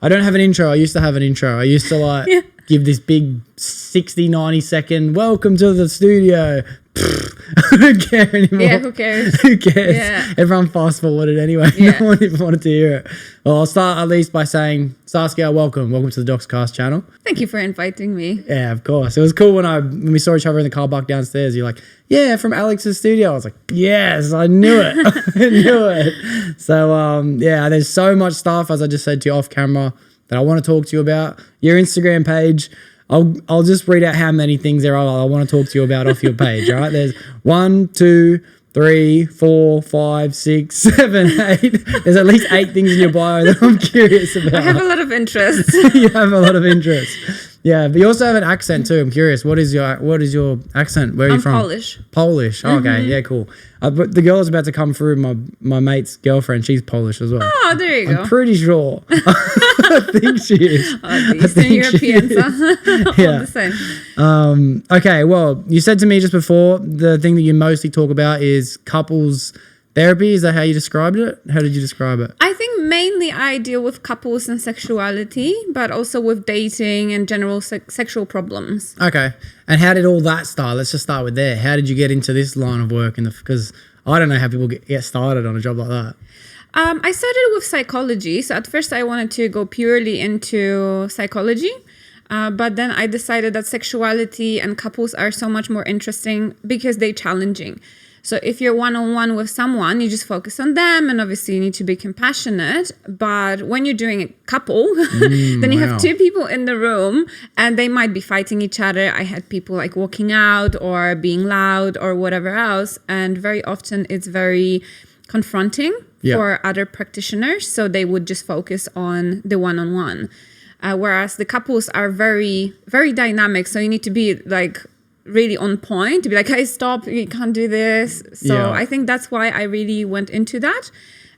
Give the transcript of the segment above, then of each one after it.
I don't have an intro. I used to have an intro. I used to like give this big 60, 90 second, welcome to the studio. I don't care anymore. Yeah, who cares? Who cares? Yeah. Everyone fast forwarded anyway. Yeah. No one even wanted to hear it. Well, I'll start at least by saying, Saskia, welcome. Welcome to the Doxcast channel. Thank you for inviting me. Yeah, of course. It was cool when we saw each other in the car park downstairs. You're like, yeah, from Alex's studio. I was like, yes, I knew it. I knew it. So, yeah, there's so much stuff, as I just said to you off camera, that I want to talk to you about. Your Instagram page, I'll just read out how many things there are I want to talk to you about off your page, all right? There's 1, 2, 3, 4, 5, 6, 7, 8. There's at least 8 things in your bio that I'm curious about. I have a lot of interest. You have a lot of interest. Yeah, but you also have an accent too. I'm curious. What is your accent? Where are you from? I'm Polish. Polish. Oh, okay, yeah, cool. But the girl is about to come through. My mate's girlfriend. She's Polish as well. Oh, there you go. I'm pretty sure. I think she is. Oh, the Eastern Europeans, Yeah. all the same. Okay. Well, you said to me just before the thing that you mostly talk about is couples therapy. Is that how you described it? How did you describe it? I think mainly I deal with couples and sexuality, but also with dating and general sexual problems. Okay. And how did all that start? Let's just start with there. How did you get into this line of work? Because I don't know how people get started on a job like that. I started with psychology. So at first I wanted to go purely into psychology. But then I decided that sexuality and couples are so much more interesting because they're challenging. So if you're one-on-one with someone, you just focus on them, and obviously you need to be compassionate. But when you're doing a couple, then you have 2 people in the room and they might be fighting each other. I had people like walking out or being loud or whatever else. And very often it's very confronting for other practitioners. So they would just focus on the one-on-one. Whereas the couples are very, very dynamic. So you need to be like really on point to be like, hey, stop, you can't do this. So I think that's why I really went into that.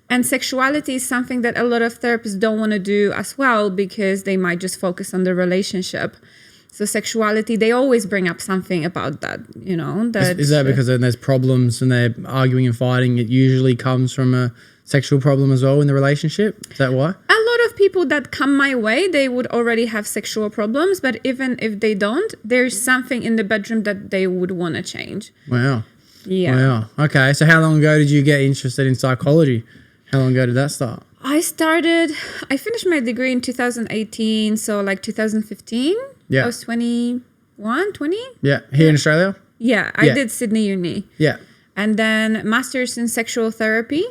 And sexuality is something that a lot of therapists don't want to do as well because they might just focus on the relationship. So sexuality, they always bring up something about that, you know. Is that because then there's problems and they're arguing and fighting? It usually comes from a sexual problem as well in the relationship? Is that why? A lot of people that come my way, they would already have sexual problems, but even if they don't, there's something in the bedroom that they would want to change. Wow. Yeah. Wow. Okay. So how long ago did you get interested in psychology? How long ago did that start? I finished my degree in 2018, so like 2015. Yeah. I was 21, 20? Yeah. Here in Australia? Yeah. I did Sydney Uni. Yeah. And then master's in sexual therapy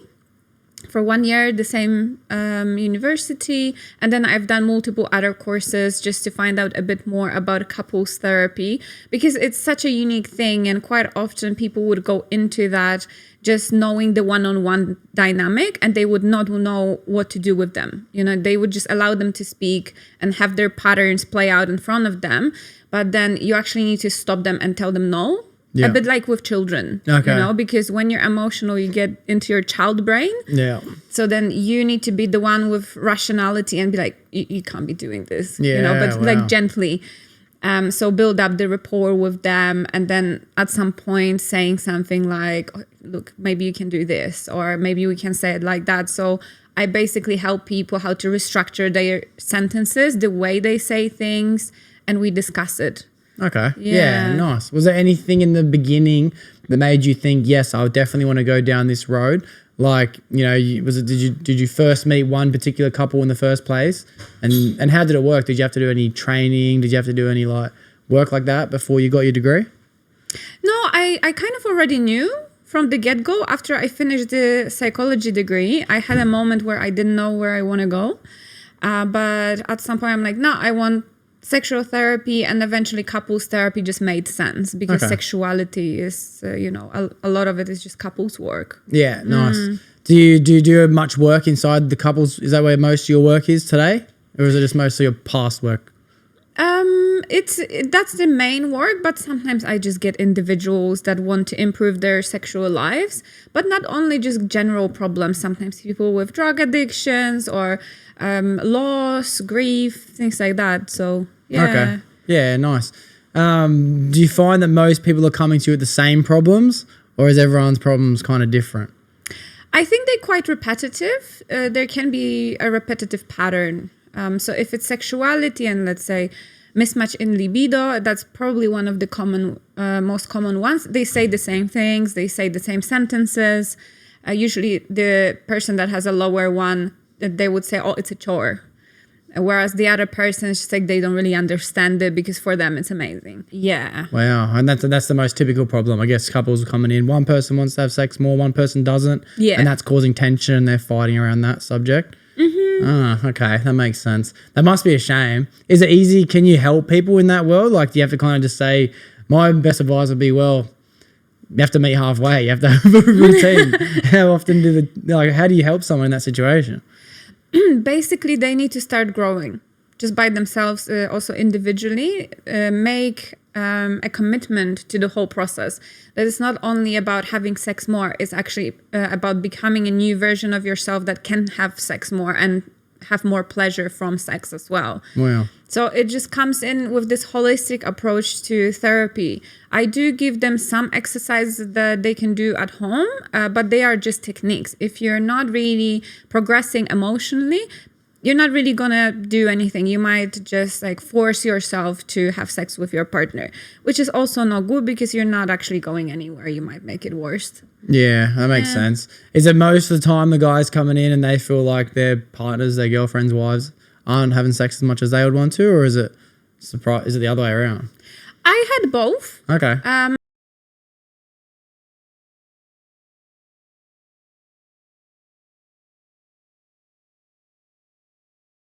for 1 year, the same university. And then I've done multiple other courses just to find out a bit more about couples therapy because it's such a unique thing. And quite often people would go into that just knowing the one-on-one dynamic and they would not know what to do with them. You know, they would just allow them to speak and have their patterns play out in front of them. But then you actually need to stop them and tell them no. Yeah. A bit like with children, you know, because when you're emotional, you get into your child brain. Yeah. So then you need to be the one with rationality and be like, you can't be doing this, you know, but like gently. So build up the rapport with them. And then at some point saying something like, look, maybe you can do this, or maybe we can say it like that. So I basically help people how to restructure their sentences, the way they say things, and we discuss it. Okay. Yeah, nice. Was there anything in the beginning that made you think, yes, I would definitely want to go down this road? Like, you know, did you first meet one particular couple in the first place? And how did it work? Did you have to do any training? Did you have to do any like work like that before you got your degree? No, I kind of already knew from the get-go. After I finished the psychology degree, I had a moment where I didn't know where I want to go. But at some point I'm like, no, I want sexual therapy, and eventually couples therapy just made sense because sexuality is, you know, a lot of it is just couples work. Yeah, nice. Do you do much work inside the couples? Is that where most of your work is today? Or is it just mostly your past work? That's the main work, but sometimes I just get individuals that want to improve their sexual lives, but not only just general problems. Sometimes people with drug addictions or loss, grief, things like that. So yeah. Okay. Yeah, nice. Do you find that most people are coming to you with the same problems, or is everyone's problems kind of different? I think they're quite repetitive. There can be a repetitive pattern So if it's sexuality and let's say mismatch in libido, that's probably one of the most common ones. They say the same things, they say the same sentences. Usually the person that has a lower one, they would say, oh, it's a chore. Whereas the other person is just like, they don't really understand it because for them it's amazing. Yeah. Wow. And that's the most typical problem. I guess couples are coming in, one person wants to have sex more, one person doesn't. Yeah. And that's causing tension and they're fighting around that subject. Okay. That makes sense. That must be a shame. Is it easy? Can you help people in that world? Like, do you have to kind of just say, my best advice would be, well, you have to meet halfway. You have to have a routine. How often how do you help someone in that situation? Basically, they need to start growing just by themselves, also individually, make a commitment to the whole process. That it's not only about having sex more, it's actually about becoming a new version of yourself that can have sex more and have more pleasure from sex as well. Wow. So it just comes in with this holistic approach to therapy. I do give them some exercises that they can do at home, but they are just techniques. If you're not really progressing emotionally, you're not really gonna do anything. You might just like force yourself to have sex with your partner, which is also not good because you're not actually going anywhere. You might make it worse. Yeah, that makes sense. Is it most of the time the guys coming in and they feel like their partners, their girlfriends, wives aren't having sex as much as they would want to, or is it the other way around? I had both. Okay.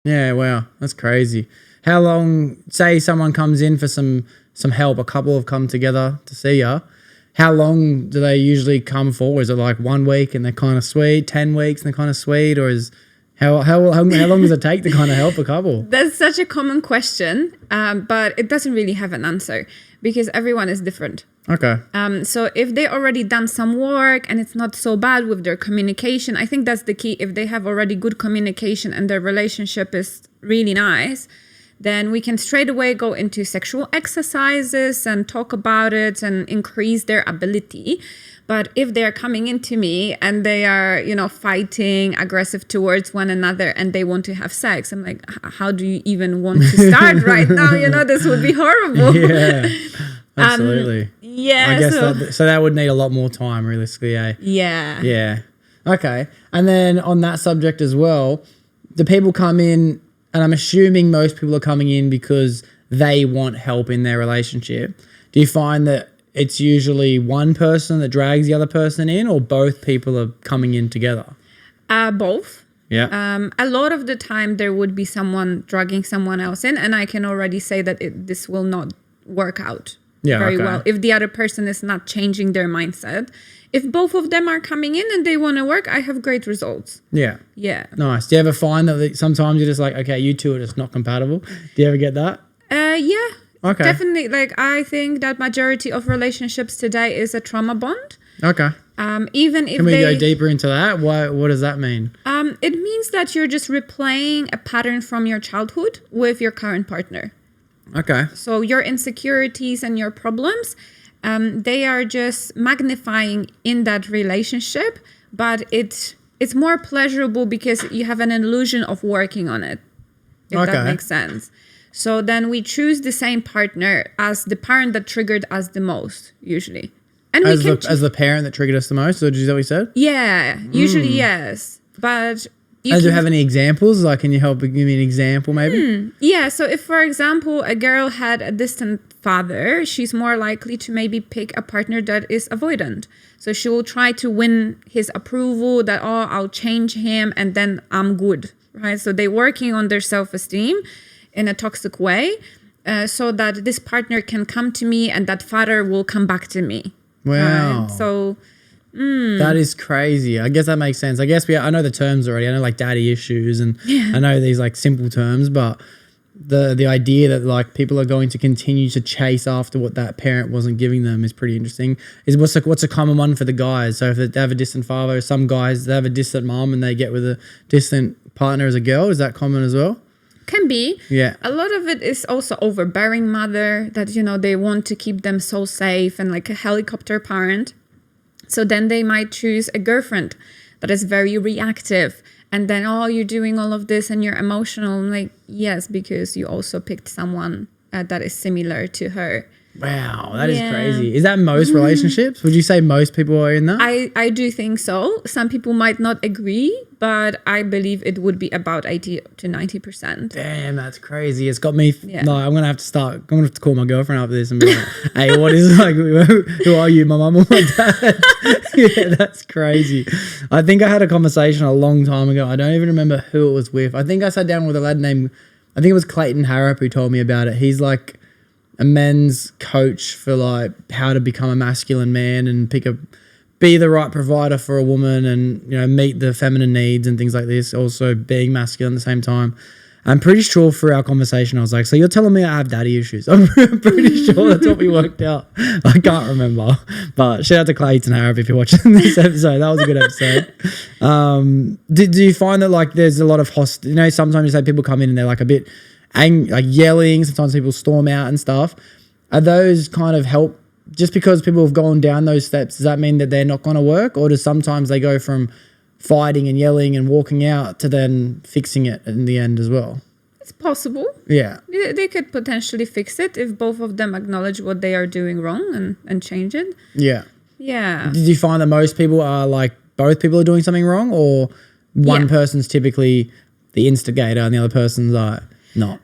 Yeah, wow, that's crazy. How long, say someone comes in for some help, a couple have come together to see you, how long do they usually come for? Is it like 1 week and they're kind of sweet, 10 weeks and they're kind of sweet, or is how long does it take to kind of help a couple? That's such a common question, but it doesn't really have an answer because everyone is different. Okay. So if they already done some work and it's not so bad with their communication, I think that's the key. If they have already good communication and their relationship is really nice, then we can straight away go into sexual exercises and talk about it and increase their ability. But if they're coming into me and they are, fighting, aggressive towards one another and they want to have sex, I'm like, how do you even want to start right now? This would be horrible. Yeah, absolutely. Yeah. I guess so that would need a lot more time, realistically, eh? Yeah. Yeah. Okay. And then on that subject as well, do people come in, and I'm assuming most people are coming in because they want help in their relationship. Do you find that it's usually one person that drags the other person in, or both people are coming in together? Both. Yeah. A lot of the time there would be someone dragging someone else in, and I can already say that this will not work out very well if the other person is not changing their mindset. If both of them are coming in and they want to work, I have great results. Yeah. Yeah. Nice. Do you ever find that sometimes you're just like, okay, you two are just not compatible? Do you ever get that? Yeah. Okay. Definitely. I think that majority of relationships today is a trauma bond. Okay. Even if Can we go deeper into that? What does that mean? It means that you're just replaying a pattern from your childhood with your current partner. Okay. So your insecurities and your problems, they are just magnifying in that relationship, but it's more pleasurable because you have an illusion of working on it, if that makes sense. So then we choose the same partner as the parent that triggered us the most, usually. And as the parent that triggered us the most, or is that what you said? Yeah, usually yes. But do you have any examples? Like, can you give me an example maybe? Yeah, so if, for example, a girl had a distant father, she's more likely to maybe pick a partner that is avoidant. So she will try to win his approval that, I'll change him and then I'm good, right? So they're working on their self-esteem in a toxic way so that this partner can come to me and that father will come back to me. Wow. So... That is crazy. I guess that makes sense. I guess I know the terms already. I know like daddy issues and I know these like simple terms, but the idea that like people are going to continue to chase after what that parent wasn't giving them is pretty interesting. What's a common one for the guys? So if they have a distant father, some guys, they have a distant mom and they get with a distant partner as a girl. Is that common as well? Can be. Yeah. A lot of it is also overbearing mother that, they want to keep them so safe and like a helicopter parent. So then they might choose a girlfriend that is very reactive And then, oh, you're doing all of this and you're emotional. I'm like, yes, because you also picked someone that is similar to her. Wow, that is crazy. Is that most relationships? Would you say most people are in that? I do think so. Some people might not agree, but I believe it would be about 80 to 90%. Damn, that's crazy. It's got me. Yeah. No, I'm gonna have to call my girlfriend after this and be like, "Hey, what is like? Who are you, my mum or my dad?" Yeah, that's crazy. I think I had a conversation a long time ago. I don't even remember who it was with. I think I sat down with a lad named, I think it was Clayton Harrop who told me about it. He's like a men's coach for like how to become a masculine man and be the right provider for a woman, and meet the feminine needs and things like this, also being masculine at the same time. I'm pretty sure through our conversation I was like, so you're telling me I have daddy issues? I'm pretty sure that's what we worked out. I can't remember, but shout out to Clayton Harrop if you're watching this episode. That was a good episode. Do you find that like there's a lot of sometimes you say people come in and they're like a bit like yelling, sometimes people storm out and stuff. Are those kind of help, just because people have gone down those steps, does that mean that they're not going to work? Or does sometimes they go from fighting and yelling and walking out to then fixing it in the end as well? It's possible. Yeah. They could potentially fix it if both of them acknowledge what they are doing wrong and change it. Yeah. Yeah. Did you find that most people are like, both people are doing something wrong, or one person's typically the instigator and the other person's like not?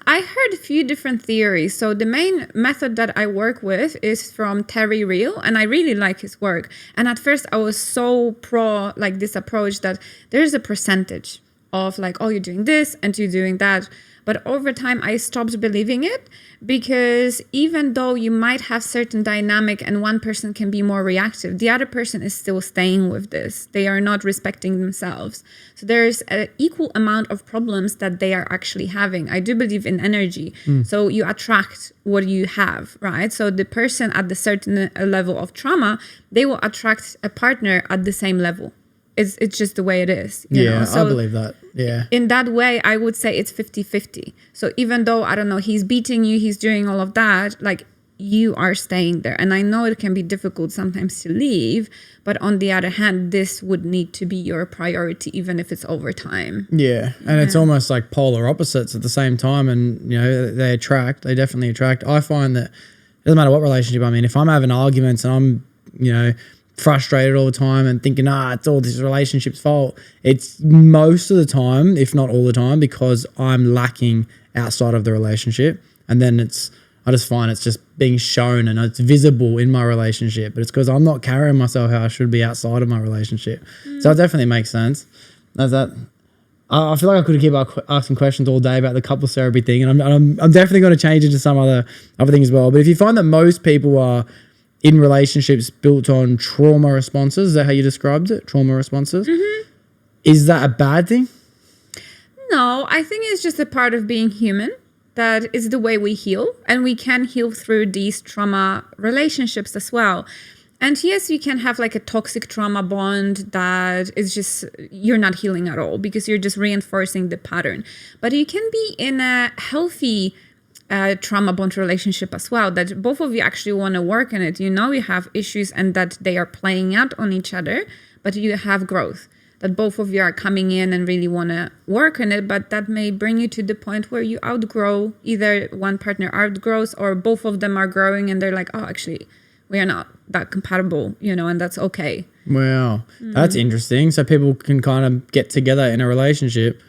I heard a few different theories. So the main method that I work with is from Terry Real, and I really like his work. And at first I was so pro like this approach that there's a percentage of like, oh, you're doing this and you're doing that. But over time, I stopped believing it, because even though you might have certain dynamic and one person can be more reactive, the other person is still staying with this. They are not respecting themselves. So there's an equal amount of problems that they are actually having. I do believe in energy. So you attract what you have, right? So the person at the certain level of trauma, they will attract a partner at the same level. It's just the way it is. You know? So I believe that. Yeah. in that way, I would say it's 50-50. So even though, I don't know, he's beating you, he's doing all of that, like you are staying there. And I know it can be difficult sometimes to leave, but on the other hand, this would need to be your priority, even if it's over time. Yeah. And it's almost like polar opposites at the same time. And, they definitely attract. I find that it doesn't matter what relationship I'm in, if I'm having arguments and I'm, frustrated all the time and thinking, it's all this relationship's fault, it's most of the time, if not all the time, because I'm lacking outside of the relationship. And then I just find it's just being shown and it's visible in my relationship, but it's because I'm not carrying myself how I should be outside of my relationship. So it definitely makes sense. That's that. I feel like I could keep asking questions all day about the couples therapy thing, and I'm definitely going to change it to some other thing as well. But if you find that most people are in relationships built on trauma responses, is that how you described it? Trauma responses? Mm-hmm. Is that a bad thing? No, I think it's just a part of being human. That is the way we heal, and we can heal through these trauma relationships as well. And yes, you can have like a toxic trauma bond that is just, you're not healing at all because you're just reinforcing the pattern. But you can be in a healthy trauma bond relationship as well, that both of you actually want to work on it. You have issues and that they are playing out on each other, but you have growth. That both of you are coming in and really want to work on it, but that may bring you to the point where you outgrow, either one partner outgrows or both of them are growing and they're like, oh, actually, we are not that compatible, and that's okay. Wow, that's interesting. So people can kind of get together in a relationship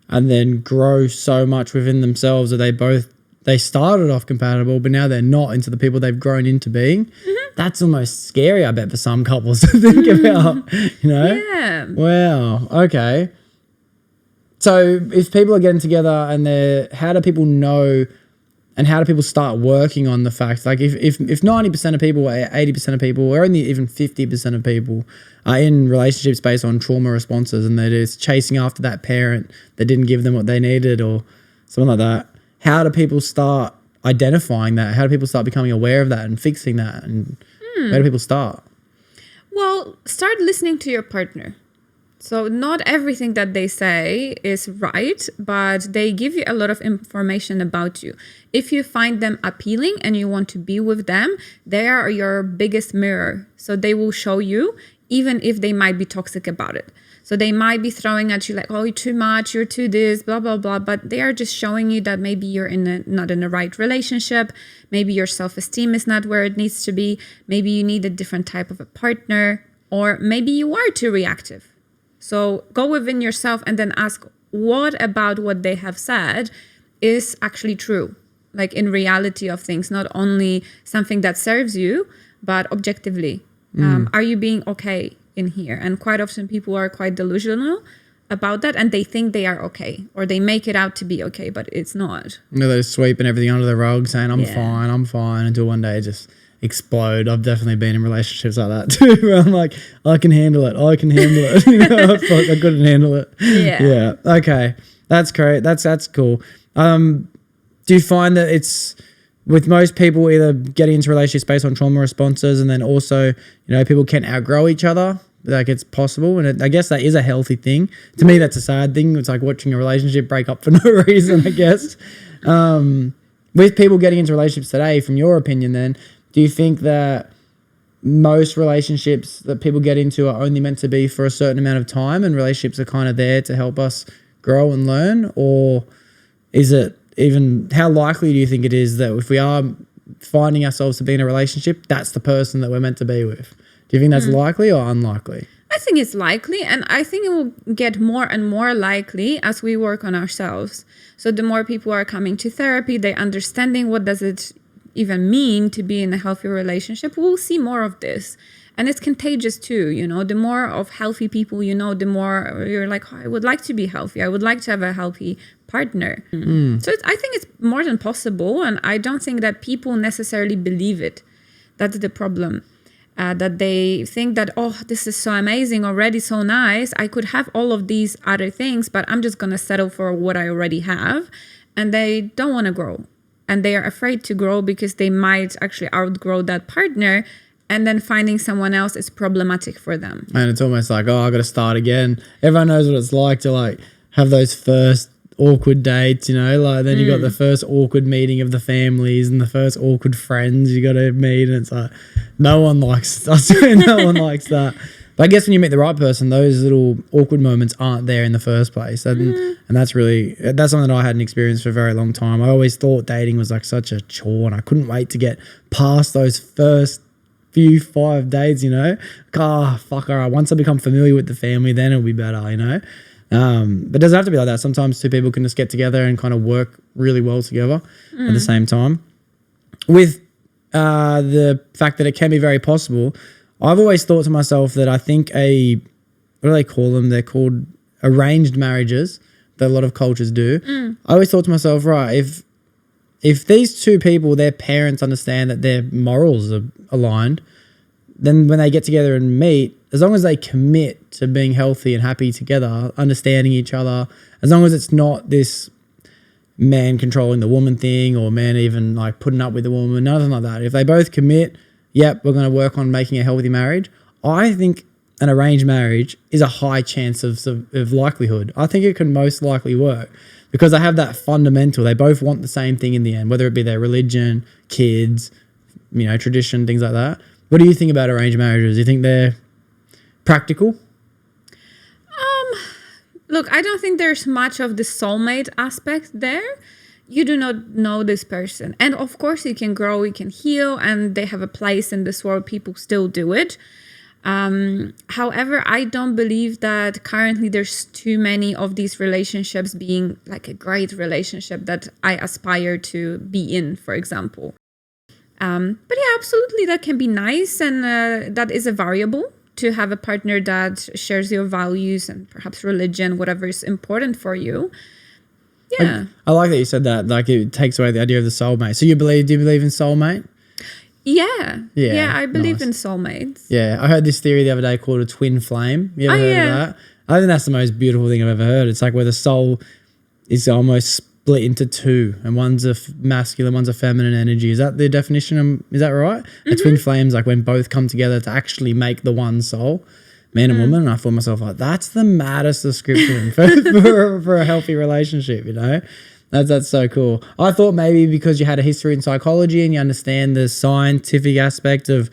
and then grow so much within themselves that they started off compatible, but now they're not into the people they've grown into being. Mm-hmm. That's almost scary, I bet, for some couples to think about, Yeah. Wow. Okay. So if people are getting together and how do people know and how do people start working on the fact, like if 90% of people, or 80% of people, or only even 50% of people are in relationships based on trauma responses and they're just chasing after that parent that didn't give them what they needed or something like that, how do people start identifying that? How do people start becoming aware of that and fixing that? And where do people start? Well, start listening to your partner. So not everything that they say is right, but they give you a lot of information about you. If you find them appealing and you want to be with them, they are your biggest mirror. So they will show you, even if they might be toxic about it. So So they might be throwing at you like, oh, you're too much, you're too this, blah, blah, blah. But they are just showing you that maybe you're not in the right relationship. Maybe your self-esteem is not where it needs to be. Maybe you need a different type of a partner, or maybe you are too reactive. So go within yourself and then ask, what about what they have said is actually true? Like in reality of things, not only something that serves you, but objectively. Are you being okay in here? And quite often people are quite delusional about that, and they think they are okay, or they make it out to be okay, but it's not. They're sweeping everything under the rug, saying I'm fine, until one day it just explode. I've definitely been in relationships like that too, where I'm like, I can handle it. Fuck, I couldn't handle it. Yeah. Okay, that's great. That's cool. Do you find that it's with most people either getting into relationships based on trauma responses, and then also, people can outgrow each other? Like, it's possible, and I guess that is a healthy thing. To me, that's a sad thing. It's like watching a relationship break up for no reason, I guess. With people getting into relationships today, from your opinion then, do you think that most relationships that people get into are only meant to be for a certain amount of time, and relationships are kind of there to help us grow and learn? Or is it even, how likely do you think it is that if we are finding ourselves to be in a relationship, that's the person that we're meant to be with? Do you think that's likely or unlikely? I think it's likely, and I think it will get more and more likely as we work on ourselves. So the more people are coming to therapy, they're understanding what does it even mean to be in a healthy relationship, we'll see more of this. And it's contagious too, the more of healthy people, the more you're like, oh, I would like to be healthy. I would like to have a healthy partner. So I think it's more than possible. And I don't think that people necessarily believe it. That's the problem. That they think that, oh, this is so amazing already, so nice. I could have all of these other things, but I'm just going to settle for what I already have. And they don't want to grow. And they are afraid to grow because they might actually outgrow that partner. And then finding someone else is problematic for them. And it's almost like, oh, I got to start again. Everyone knows what it's like to have those first awkward dates, then you got the first awkward meeting of the families and the first awkward friends you got to meet. And it's like, no one likes that. But I guess when you meet the right person, those little awkward moments aren't there in the first place. And that's something that I hadn't experienced for a very long time. I always thought dating was like such a chore, and I couldn't wait to get past those first few 5 days, fuck, all right, once I become familiar with the family, then it'll be better, but it doesn't have to be like that. Sometimes two people can just get together and kind of work really well together at the same time. With the fact that it can be very possible, I've always thought to myself that I think what do they call them? They're called arranged marriages that a lot of cultures do. I always thought to myself, right, if these two people, their parents understand that their morals are aligned, then when they get together and meet, as long as they commit to being healthy and happy together, understanding each other, as long as it's not this man controlling the woman thing or man even like putting up with the woman, nothing like that. If they both commit, yep, we're going to work on making a healthy marriage, I think an arranged marriage is a high chance of likelihood. I think it can most likely work. Because they have that fundamental, they both want the same thing in the end, whether it be their religion, kids, tradition, things like that. What do you think about arranged marriages? Do you think they're practical? Look, I don't think there's much of the soulmate aspect there. You do not know this person. And of course you can grow, you can heal, and they have a place in this world. People still do it. However, I don't believe that currently there's too many of these relationships being like a great relationship that I aspire to be in, for example. But yeah, absolutely, that can be nice, and that is a variable to have a partner that shares your values and perhaps religion, whatever is important for you. Yeah. I like that you said that. Like, it takes away the idea of the soulmate. So do you believe in soulmate? Yeah, I believe in soulmates. Yeah, I heard this theory the other day called a twin flame. You ever heard of that? I think that's the most beautiful thing I've ever heard. It's like where the soul is almost split into two, and one's a masculine, one's a feminine energy. Is that the definition? Is that right? A twin flame's like when both come together to actually make the one soul, man and woman. And I thought to myself, like, that's the maddest description for a healthy relationship, That's so cool. I thought maybe because you had a history in psychology and you understand the scientific aspect of,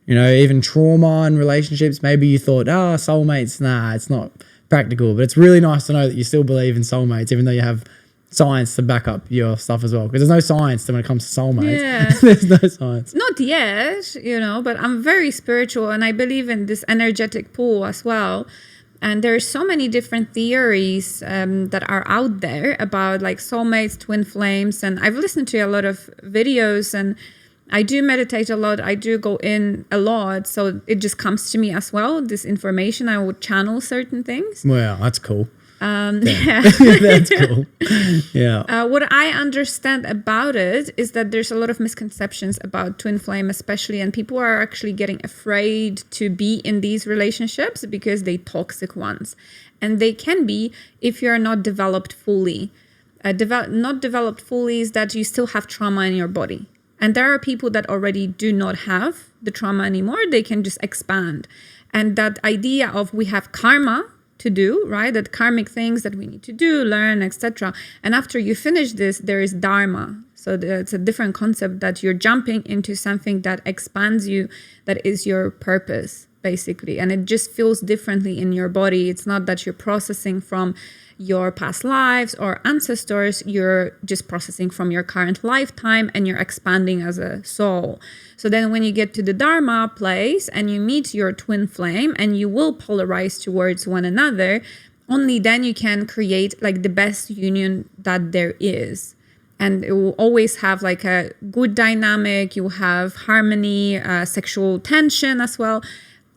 even trauma and relationships, maybe you thought, soulmates, nah, it's not practical. But it's really nice to know that you still believe in soulmates, even though you have science to back up your stuff as well. Because there's no science when it comes to soulmates. Yeah. There's no science. Not yet, but I'm very spiritual and I believe in this energetic pool as well. And there's so many different theories that are out there about like soulmates, twin flames. And I've listened to a lot of videos and I do meditate a lot. I do go in a lot. So it just comes to me as well, this information. I would channel certain things. Wow, that's cool. Yeah. That's cool. Yeah. What I understand about it is that there's a lot of misconceptions about twin flame, especially, and people are actually getting afraid to be in these relationships because they toxic ones, and they can be if you're not developed fully. Not developed fully is that you still have trauma in your body, and there are people that already do not have the trauma anymore. They can just expand, and that idea of we have karma to do, right? That karmic things that we need to do, learn, etc. And after you finish this, there is dharma. So it's a different concept that you're jumping into something that expands you, that is your purpose, basically. And it just feels differently in your body. It's not that you're processing from your past lives or ancestors, you're just processing from your current lifetime and you're expanding as a soul. So then when you get to the Dharma place and you meet your twin flame and you will polarize towards one another, only then you can create like the best union that there is. And it will always have like a good dynamic, you'll have harmony, sexual tension as well.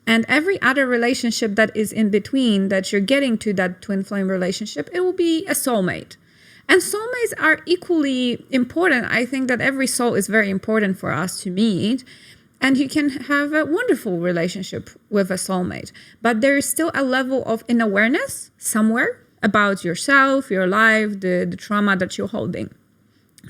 And every other relationship that is in between that you're getting to that twin flame relationship, it will be a soulmate. And soulmates are equally important. I think that every soul is very important for us to meet. And you can have a wonderful relationship with a soulmate. But there is still a level of inawareness somewhere about yourself, your life, the trauma that you're holding.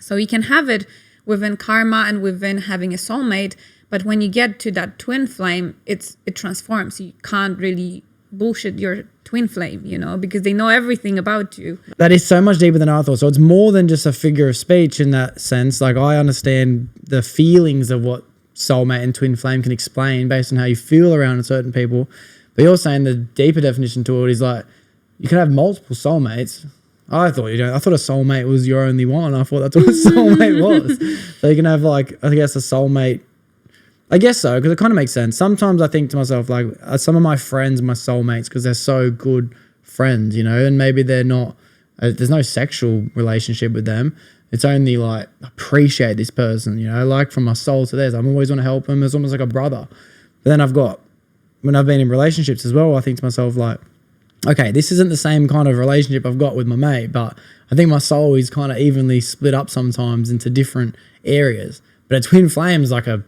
So you can have it within karma and within having a soulmate. But when you get to that twin flame, it transforms. You can't really bullshit your twin flame, because they know everything about you. That is so much deeper than I thought. So it's more than just a figure of speech in that sense. Like I understand the feelings of what soulmate and twin flame can explain based on how you feel around certain people. But you're saying the deeper definition to it is like you can have multiple soulmates. I thought a soulmate was your only one. I thought that's what a soulmate was. So you can have like, I guess a soulmate. I guess so, because it kind of makes sense. Sometimes I think to myself, like, some of my friends, my soulmates, because they're so good friends, and maybe they're not, there's no sexual relationship with them. It's only like, appreciate this person, like from my soul to theirs. I'm always want to help them. It's almost like a brother. But then when I've been in relationships as well, I think to myself, like, okay, this isn't the same kind of relationship I've got with my mate, but I think my soul is kind of evenly split up sometimes into different areas. But a twin flame is like a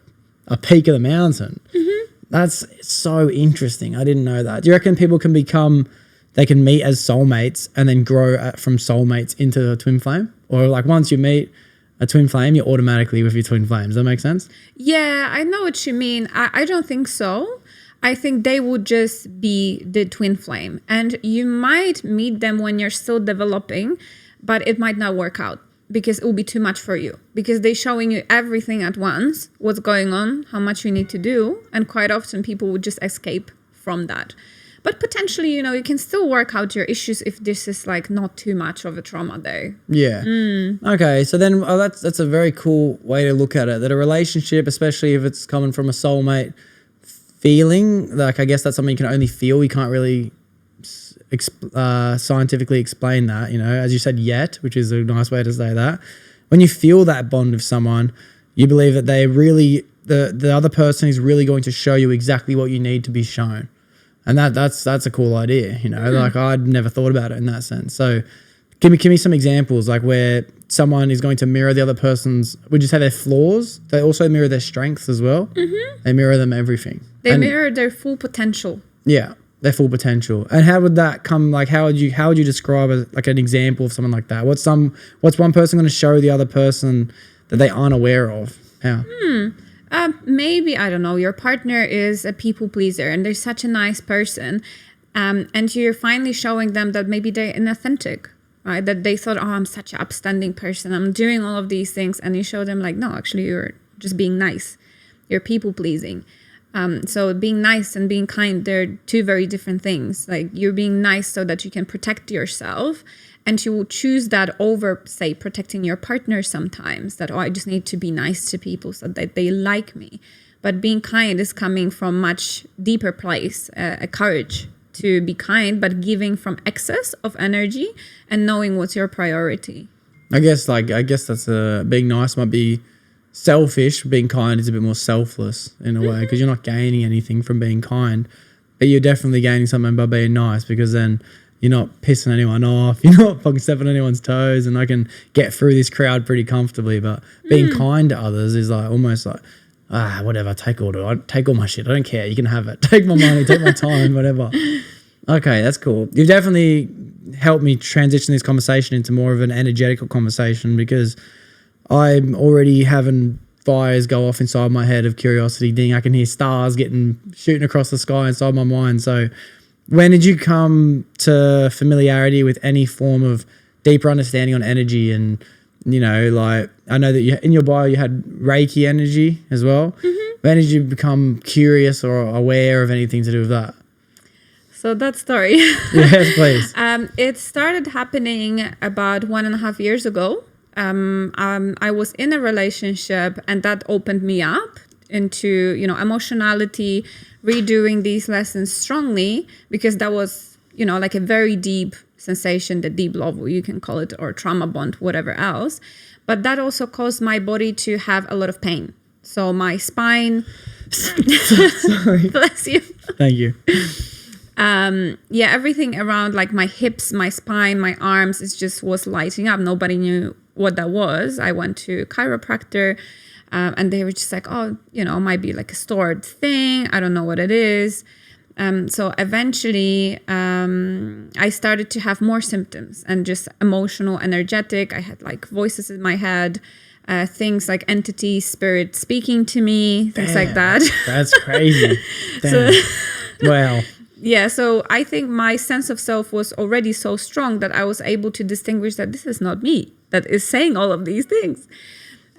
peak of the mountain. Mm-hmm. That's so interesting. I didn't know that. Do you reckon people can they can meet as soulmates and then grow from soulmates into a twin flame? Or like once you meet a twin flame, you're automatically with your twin flame. Does that make sense? Yeah, I know what you mean. I don't think so. I think they would just be the twin flame. And you might meet them when you're still developing, but it might not work out. Because it will be too much for you. Because they're showing you everything at once, what's going on, how much you need to do. And quite often people would just escape from that. But potentially, you can still work out your issues if this is like not too much of a trauma there. Yeah. Okay. So then that's a very cool way to look at it. That a relationship, especially if it's coming from a soulmate feeling, like I guess that's something you can only feel. You can't really scientifically explain that, as you said, yet, which is a nice way to say that. When you feel that bond with someone, you believe that they really, the other person is really going to show you exactly what you need to be shown. And that's a cool idea, like I'd never thought about it in that sense. So give me some examples, like where someone is going to mirror the other person's, would you say their flaws? They also mirror their strengths as well. Mm-hmm. They mirror them everything. They mirror their full potential. Yeah. Their full potential. And how would that come, like how would you describe like an example of someone like that? What's one person going to show the other person that they aren't aware of? How? Maybe, I don't know, your partner is a people pleaser and they're such a nice person, and you're finally showing them that maybe they're inauthentic, right? That they thought, I'm such an upstanding person, I'm doing all of these things, and you show them like, no, actually you're just being nice, you're people pleasing. So being nice and being kind, they're two very different things. Like you're being nice so that you can protect yourself, and you will choose that over, say, protecting your partner sometimes. That, oh, I just need to be nice to people so that they like me. But being kind is coming from much deeper place, a courage to be kind, but giving from excess of energy and knowing what's your priority. I guess that's being nice might be selfish. Being kind is a bit more selfless in a way, because you're not gaining anything from being kind, but you're definitely gaining something by being nice, because then you're not pissing anyone off, you're not fucking stepping on anyone's toes, and I can get through this crowd pretty comfortably. But being kind to others is like almost like, whatever, take all my shit, I don't care, you can have it, take my money, take my time, whatever. Okay, that's cool. You've definitely helped me transition this conversation into more of an energetical conversation, because I'm already having fires go off inside my head of curiosity. Ding, I can hear stars shooting across the sky inside my mind. So when did you come to familiarity with any form of deeper understanding on energy? And, like, I know that in your bio you had Reiki energy as well. When did you become curious or aware of anything to do with that? So that story. Yes, please. It started happening about 1.5 years ago. I was in a relationship, and that opened me up into, emotionality, redoing these lessons strongly, because that was, like a very deep sensation, the deep love, you can call it, or trauma bond, whatever else. But that also caused my body to have a lot of pain. So my spine, Sorry. bless you. Thank you. Everything around, like my hips, my spine, my arms, was lighting up. Nobody knew what that was. I went to a chiropractor, and they were just like, oh, it might be like a stored thing. I don't know what it is. So eventually, I started to have more symptoms, and just emotional, energetic. I had like voices in my head, things like entities, spirit speaking to me, things like that. That's crazy. Damn. Wow. Yeah, so I think my sense of self was already so strong that I was able to distinguish that this is not me that is saying all of these things.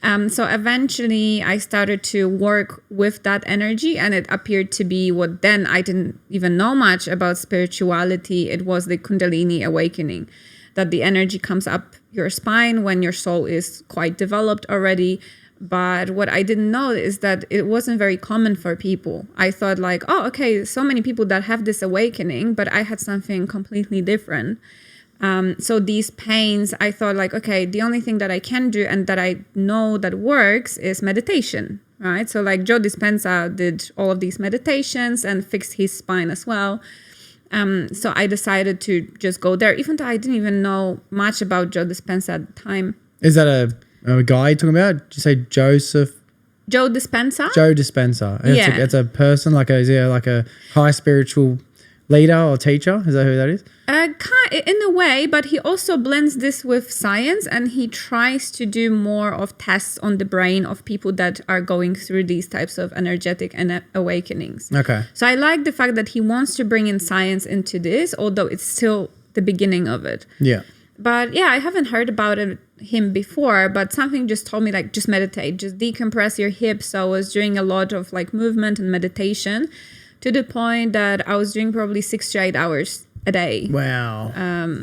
So eventually I started to work with that energy, and it appeared to be what then I didn't even know much about spirituality. It was the Kundalini awakening, that the energy comes up your spine when your soul is quite developed already. But what I didn't know is that it wasn't very common for people. I thought like, oh, okay, so many people that have this awakening, but I had something completely different. So these pains, I thought like, okay, the only thing that I can do and that I know that works is meditation, right? So like Joe Dispenza did all of these meditations and fixed his spine as well. So I decided to just go there, even though I didn't even know much about Joe Dispenza at the time. Is that a guy you're talking about? Did you say Joseph? Joe Dispenza? Joe Dispenza. Yeah. It's a person, is he like a high spiritual leader or teacher? Is that who that is? In a way, but he also blends this with science, and he tries to do more of tests on the brain of people that are going through these types of energetic and awakenings. Okay. So I like the fact that he wants to bring in science into this, although it's still the beginning of it. Yeah. But yeah, I haven't heard about him before, but something just told me like, just meditate, just decompress your hips. So I was doing a lot of like movement and meditation, to the point that I was doing probably 6 to 8 hours a day. Wow.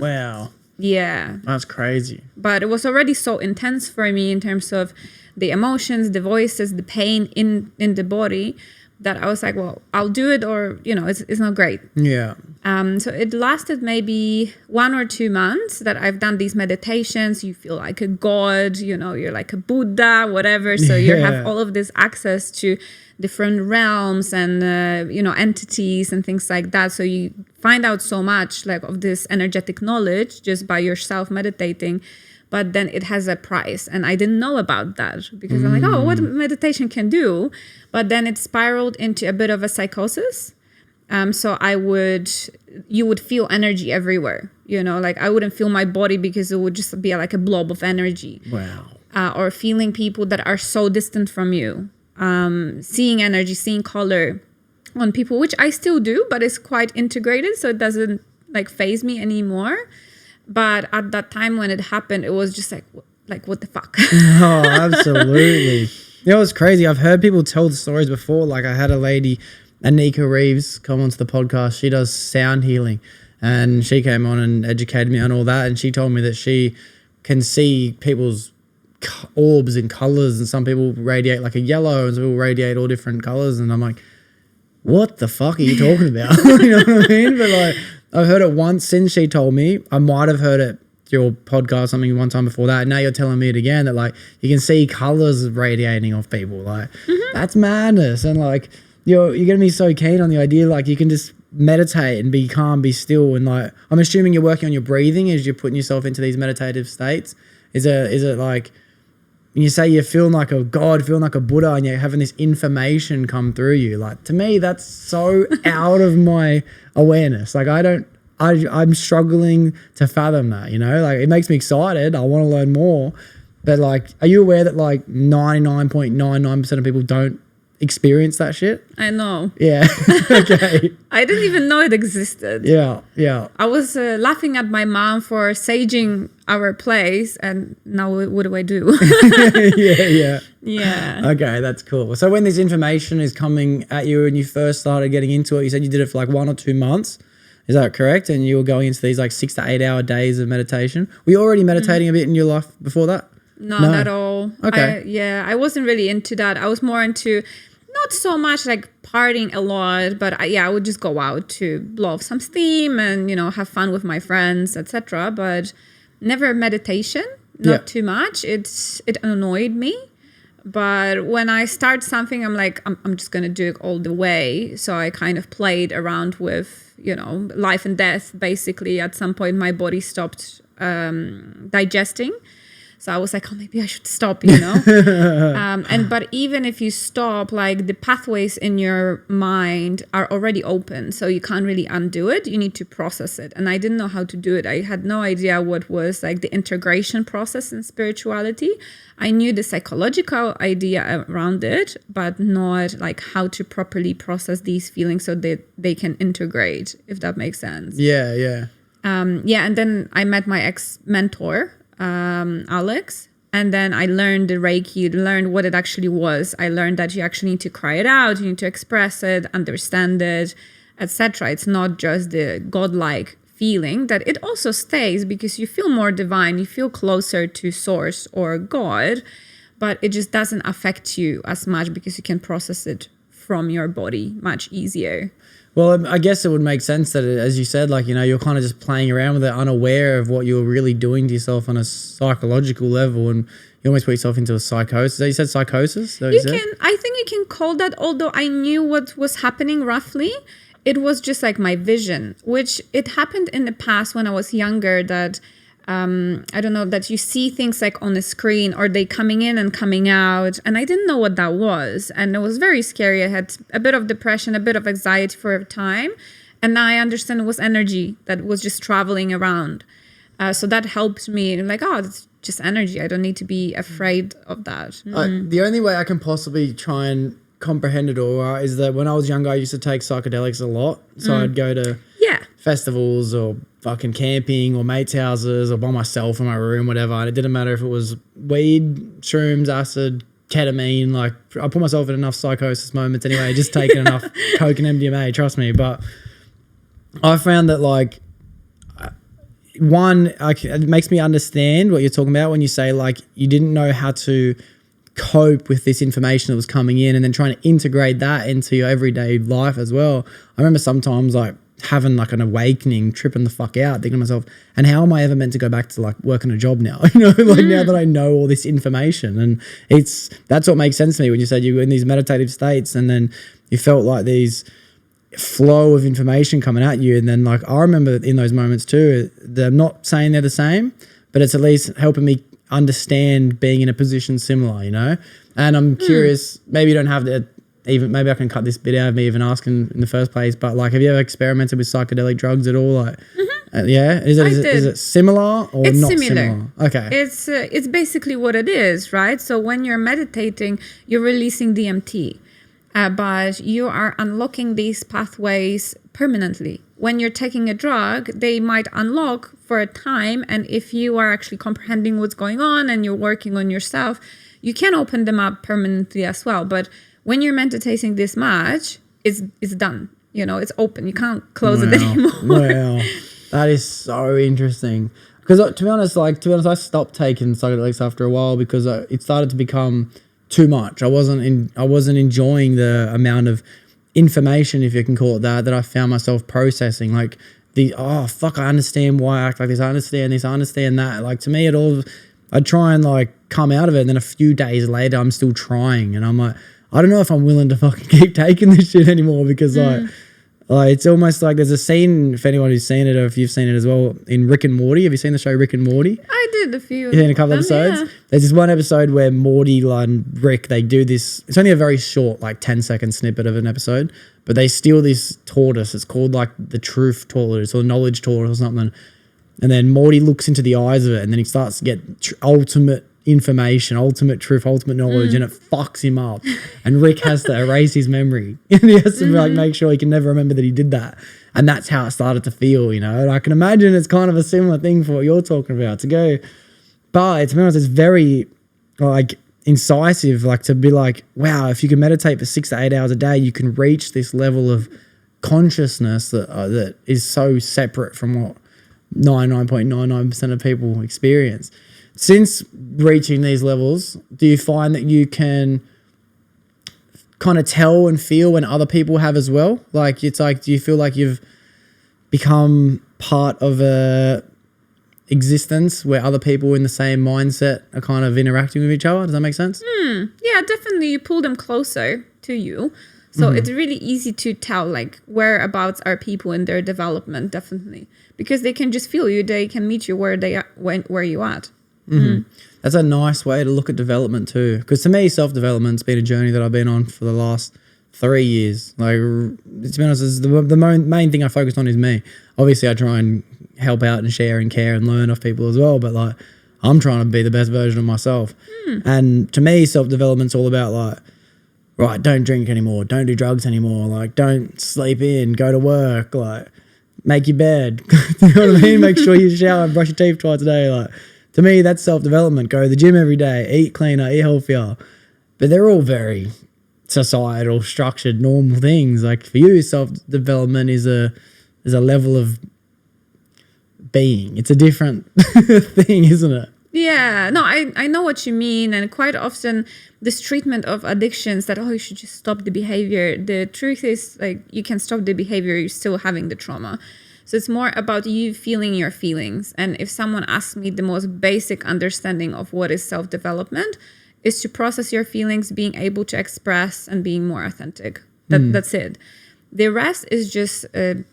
Wow. Yeah. That's crazy. But it was already so intense for me in terms of the emotions, the voices, the pain in the body, that I was like, well, I'll do it, or, it's not great. Yeah. So it lasted maybe 1 or 2 months that I've done these meditations. You feel like a god, you're like a Buddha, whatever. So you have all of this access to different realms and, entities and things like that. So you find out so much like of this energetic knowledge just by yourself meditating. But then it has a price. And I didn't know about that, because I'm like, oh, what meditation can do. But then it spiraled into a bit of a psychosis. So you would feel energy everywhere, like I wouldn't feel my body because it would just be like a blob of energy. Wow. Or feeling people that are so distant from you, seeing energy, seeing color on people, which I still do, but it's quite integrated. So it doesn't like faze me anymore. But at that time when it happened, it was just like what the fuck? Oh, absolutely. You know, it's crazy. I've heard people tell the stories before. Like I had a lady, Anika Reeves, come onto the podcast. She does sound healing, and she came on and educated me on all that. And she told me that she can see people's orbs and colors, and some people radiate like a yellow, and some people radiate all different colors. And I'm like, what the fuck are you talking about? You know what I mean? But like, I've heard it once since she told me. I might have heard it your podcast something one time before that. Now you're telling me it again, that like you can see colors radiating off people. Like that's madness. And like you're gonna be so keen on the idea like you can just meditate and be calm, be still, and like I'm assuming you're working on your breathing as you're putting yourself into these meditative states. Is it like when you say you're feeling like a god, feeling like a Buddha, and you're having this information come through you? Like to me that's so out of my awareness. Like I'm struggling to fathom that, you know, like it makes me excited. I want to learn more, but like, are you aware that like 99.99% of people don't experience that shit? I know. Yeah. Okay. I didn't even know it existed. Yeah. Yeah. I was laughing at my mom for saging our place, and now what do I do? Yeah. Yeah. Yeah. Okay. That's cool. So when this information is coming at you and you first started getting into it, you said you did it for like 1 or 2 months. Is that correct? And you were going into these like 6 to 8 hour days of meditation. Were you already meditating a bit in your life before that? Not at all. Okay. I wasn't really into that. I was more into not so much like partying a lot, but I would just go out to blow off some steam and, you know, have fun with my friends, etc. But never meditation, not too much. It annoyed me. But when I start something, I'm like, I'm just going to do it all the way. So I kind of played around with, you know, life and death. Basically, at some point, my body stopped digesting. So I was like, oh, maybe I should stop, you know. But even if you stop, like the pathways in your mind are already open. So you can't really undo it. You need to process it. And I didn't know how to do it. I had no idea what was like the integration process in spirituality. I knew the psychological idea around it, but not like how to properly process these feelings so that they can integrate, if that makes sense. Yeah, yeah. And then I met my ex-mentor, Alex, and then I learned the Reiki, learned what it actually was. I learned that you actually need to cry it out, you need to express it, understand it, etc. It's not just the godlike feeling, that it also stays because you feel more divine, you feel closer to source or God, but it just doesn't affect you as much because you can process it from your body much easier. Well, I guess it would make sense that, as you said, like, you know, you're kind of just playing around with it, unaware of what you're really doing to yourself on a psychological level, and you almost put yourself into a psychosis. You said psychosis? I think you can call that, although I knew what was happening roughly. It was just like my vision, which it happened in the past when I was younger, that I don't know, that you see things like on a screen, or they coming in and coming out, and I didn't know what that was, and it was very scary. I had a bit of depression, a bit of anxiety for a time, and now I understand it was energy that was just traveling around. So that helped me. Like, oh, it's just energy. I don't need to be afraid of that. The only way I can possibly try and comprehend it all is that when I was younger, I used to take psychedelics a lot. So I'd go to festivals or fucking camping or mates' houses or by myself in my room, whatever. And it didn't matter if it was weed, shrooms, acid, ketamine. Like, I put myself in enough psychosis moments anyway, just taking enough coke and MDMA, trust me. But I found that, like, it makes me understand what you're talking about when you say, like, you didn't know how to cope with this information that was coming in, and then trying to integrate that into your everyday life as well. I remember sometimes, like, having like an awakening, tripping the fuck out, thinking to myself, and how am I ever meant to go back to like working a job now? You know, like now that I know all this information. And that's what makes sense to me when you said you were in these meditative states and then you felt like these flow of information coming at you. And then, like, I remember in those moments too, I'm not saying they're the same, but it's at least helping me understand being in a position similar, you know? And I'm curious, maybe you don't have the, even maybe I can cut this bit out of me even asking in the first place, but like, have you ever experimented with psychedelic drugs at all? Like, is it similar or it's not similar? Okay. It's basically what it is, right? So when you're meditating, you're releasing DMT, but you are unlocking these pathways permanently. When you're taking a drug, they might unlock for a time, and if you are actually comprehending what's going on and you're working on yourself, You can open them up permanently as well, but when you're meditating this much, it's done. You know, it's open. You can't close it anymore. Wow, that is so interesting. Because to be honest, I stopped taking psychedelics after a while because it started to become too much. I wasn't enjoying the amount of information, if you can call it that I found myself processing. Like I understand why I act like this. I understand this. I understand that. Like to me, I'd try and like come out of it, and then a few days later, I'm still trying, and I'm like, I don't know if I'm willing to fucking keep taking this shit anymore because like it's almost like there's a scene, if anyone who's seen it or if you've seen it as well, in Rick and Morty. Have you seen the show Rick and Morty? I did a few. You've seen a couple episodes? Yeah. There's this one episode where Morty and Rick, they do this. It's only a very short, like 10-second snippet of an episode, but they steal this tortoise. It's called like the truth tortoise or the knowledge tortoise or something. And then Morty looks into the eyes of it, and then he starts to get ultimate information, ultimate truth, ultimate knowledge, and it fucks him up. And Rick has to erase his memory. And he has to like make sure he can never remember that he did that. And that's how it started to feel, you know. And I can imagine it's kind of a similar thing for what you're talking about. But to be honest, it's very like incisive, like to be like, wow, if you can meditate for 6 to 8 hours a day, you can reach this level of consciousness that is so separate from what 99.99% of people experience. Since reaching these levels, do you find that you can kind of tell and feel when other people have as well? Like, it's like, do you feel like you've become part of a existence where other people in the same mindset are kind of interacting with each other? Does that make sense? Yeah, definitely. You pull them closer to you. So it's really easy to tell, like, whereabouts are people in their development, definitely. Because they can just feel you. They can meet you where you at. That's a nice way to look at development too. Because to me, self-development's been a journey that I've been on for the last 3 years. Like, to be honest, the main thing I focused on is me. Obviously, I try and help out and share and care and learn off people as well. But like, I'm trying to be the best version of myself. And to me, self-development's all about like, right, don't drink anymore, don't do drugs anymore, like don't sleep in, go to work, like make your bed. You know what I mean? Make sure you shower and brush your teeth twice a day. Like, to me, that's self-development. Go to the gym every day, eat cleaner, eat healthier. But they're all very societal, structured, normal things. Like for you, self-development is a level of being. It's a different thing, isn't it? Yeah, no, I know what you mean. And quite often this treatment of addictions that, you should just stop the behavior. The truth is, like, you can stop the behavior, you're still having the trauma. So it's more about you feeling your feelings. And if someone asks me, the most basic understanding of what is self-development is to process your feelings, being able to express and being more authentic. That's it. The rest is just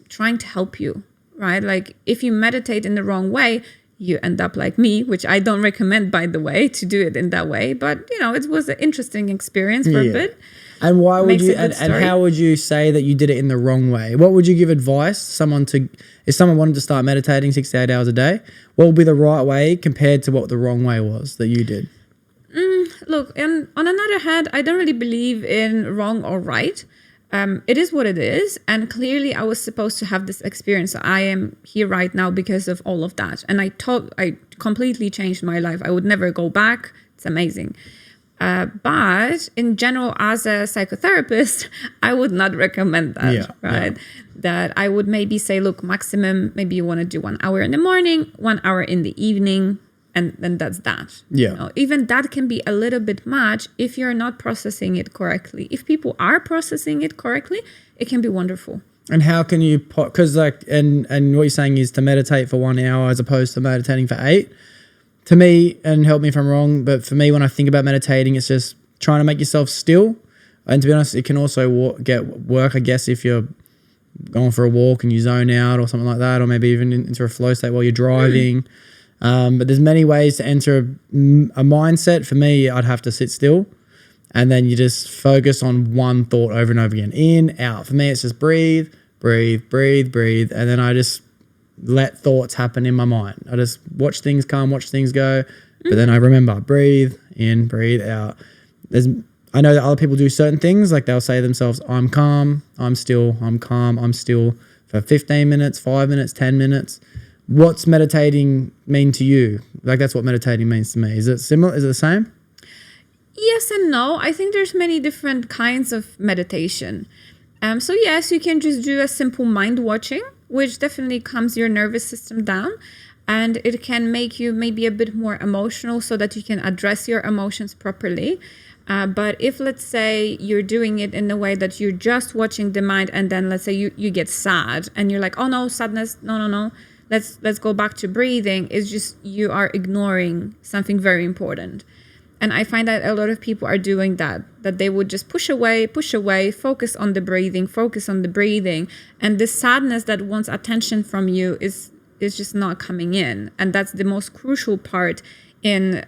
trying to help you, right? Like if you meditate in the wrong way, you end up like me, which I don't recommend, by the way, to do it in that way. But, you know, it was an interesting experience for a bit. And why would you, and how would you say that you did it in the wrong way? What would you give advice to someone if someone wanted to start meditating 6 to 8 hours a day, what would be the right way compared to what the wrong way was that you did? Look, and on another hand, I don't really believe in wrong or right. It is what it is. And clearly I was supposed to have this experience. So I am here right now because of all of that. And I completely changed my life. I would never go back. It's amazing. But in general, as a psychotherapist, I would not recommend that, right? Yeah. That I would maybe say, look, maximum, maybe you want to do 1 hour in the morning, 1 hour in the evening, and then that's that. Yeah. You know, even that can be a little bit much if you're not processing it correctly. If people are processing it correctly, it can be wonderful. And how can you, because like, and what you're saying is to meditate for 1 hour as opposed to meditating for 8. To me, and help me if I'm wrong, but for me, when I think about meditating, it's just trying to make yourself still. And to be honest, it can also work, I guess, if you're going for a walk and you zone out or something like that, or maybe even into a flow state while you're driving. But there's many ways to enter a mindset. For me, I'd have to sit still, and then you just focus on one thought over and over again. In, out. For me, it's just breathe, breathe, breathe, breathe, and then I just let thoughts happen in my mind. I just watch things come, watch things go, but then I remember, breathe in, breathe out. I know that other people do certain things, like they'll say to themselves, I'm calm, I'm still, I'm calm, I'm still, for 15 minutes, 5 minutes, 10 minutes. What's meditating mean to you? Like, that's what meditating means to me. Is it similar? Is it the same? Yes and no. I think there's many different kinds of meditation. So yes, you can just do a simple mind watching, which definitely calms your nervous system down, and it can make you maybe a bit more emotional so that you can address your emotions properly. But if, let's say, you're doing it in a way that you're just watching the mind, and then let's say you get sad and you're like, oh no, sadness, no. Let's go back to breathing. It's just you are ignoring something very important. And I find that a lot of people are doing that they would just push away, focus on the breathing. And the sadness that wants attention from you is just not coming in. And that's the most crucial part in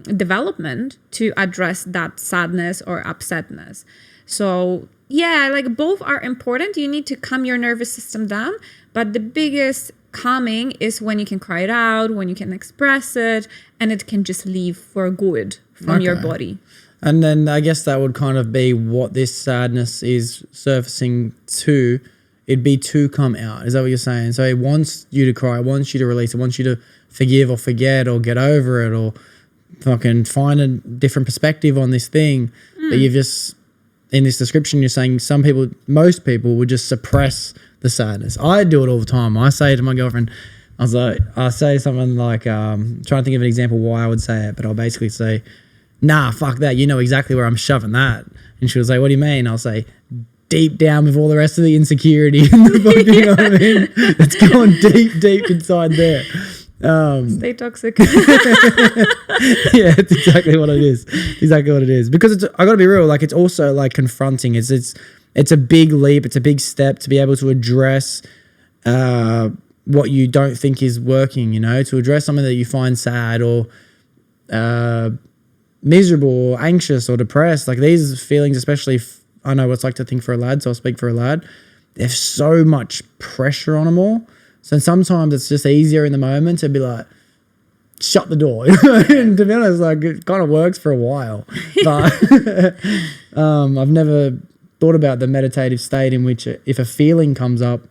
development, to address that sadness or upsetness. So yeah, like both are important. You need to calm your nervous system down, but the biggest calming is when you can cry it out, when you can express it, and it can just leave for good from your body. And then I guess that would kind of be what this sadness is surfacing to. It'd be to come out. Is that what you're saying? So it wants you to cry, it wants you to release, it wants you to forgive or forget or get over it or fucking find a different perspective on this thing. But you've just, in this description, you're saying most people would just suppress the sadness. I do it all the time. I say to my girlfriend, I say something like, trying to think of an example why I would say it, but I'll basically say, nah, fuck that. You know exactly where I'm shoving that. And she'll say, what do you mean? I'll say, deep down with all the rest of the insecurity and the fucking, you know what I mean? It's going deep inside there. Stay toxic. Yeah, it's exactly what it is. Because I gotta be real, like, it's also like confronting. It's a big leap, it's a big step to be able to address what you don't think is working, you know, to address something that you find sad or miserable or anxious or depressed. Like these feelings, especially I know what it's like to think for a lad, so I'll speak for a lad. There's so much pressure on them all. So sometimes it's just easier in the moment to be like, shut the door. And to be honest, like it kind of works for a while. But I've never thought about the meditative state in which if a feeling comes up,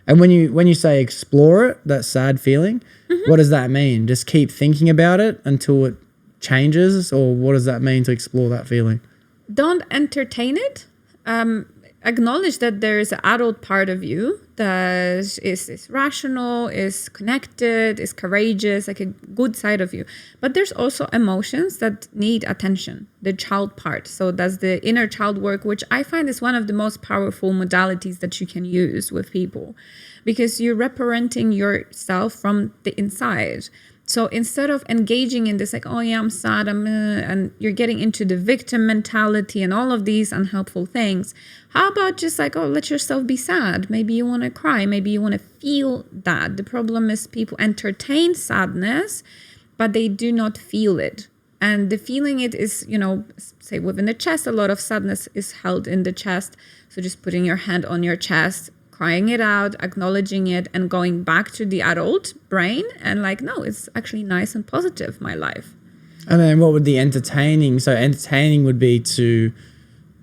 and when you say explore it, that sad feeling, what does that mean? Just keep thinking about it until it changes, or what does that mean to explore that feeling? Don't entertain it. Acknowledge that there is an adult part of you that is rational, is connected, is courageous, like a good side of you. But there's also emotions that need attention, the child part. So that's the inner child work, which I find is one of the most powerful modalities that you can use with people, because you're reparenting yourself from the inside. So instead of engaging in this, like, oh yeah, I'm sad, and you're getting into the victim mentality and all of these unhelpful things, how about just like, oh, let yourself be sad. Maybe you want to cry. Maybe you want to feel that. The problem is people entertain sadness, but they do not feel it. And the feeling it is, you know, say within the chest, a lot of sadness is held in the chest. So just putting your hand on your chest, crying it out, acknowledging it, and going back to the adult brain and like, no, it's actually nice and positive, my life. And then what would the entertaining? So entertaining would be to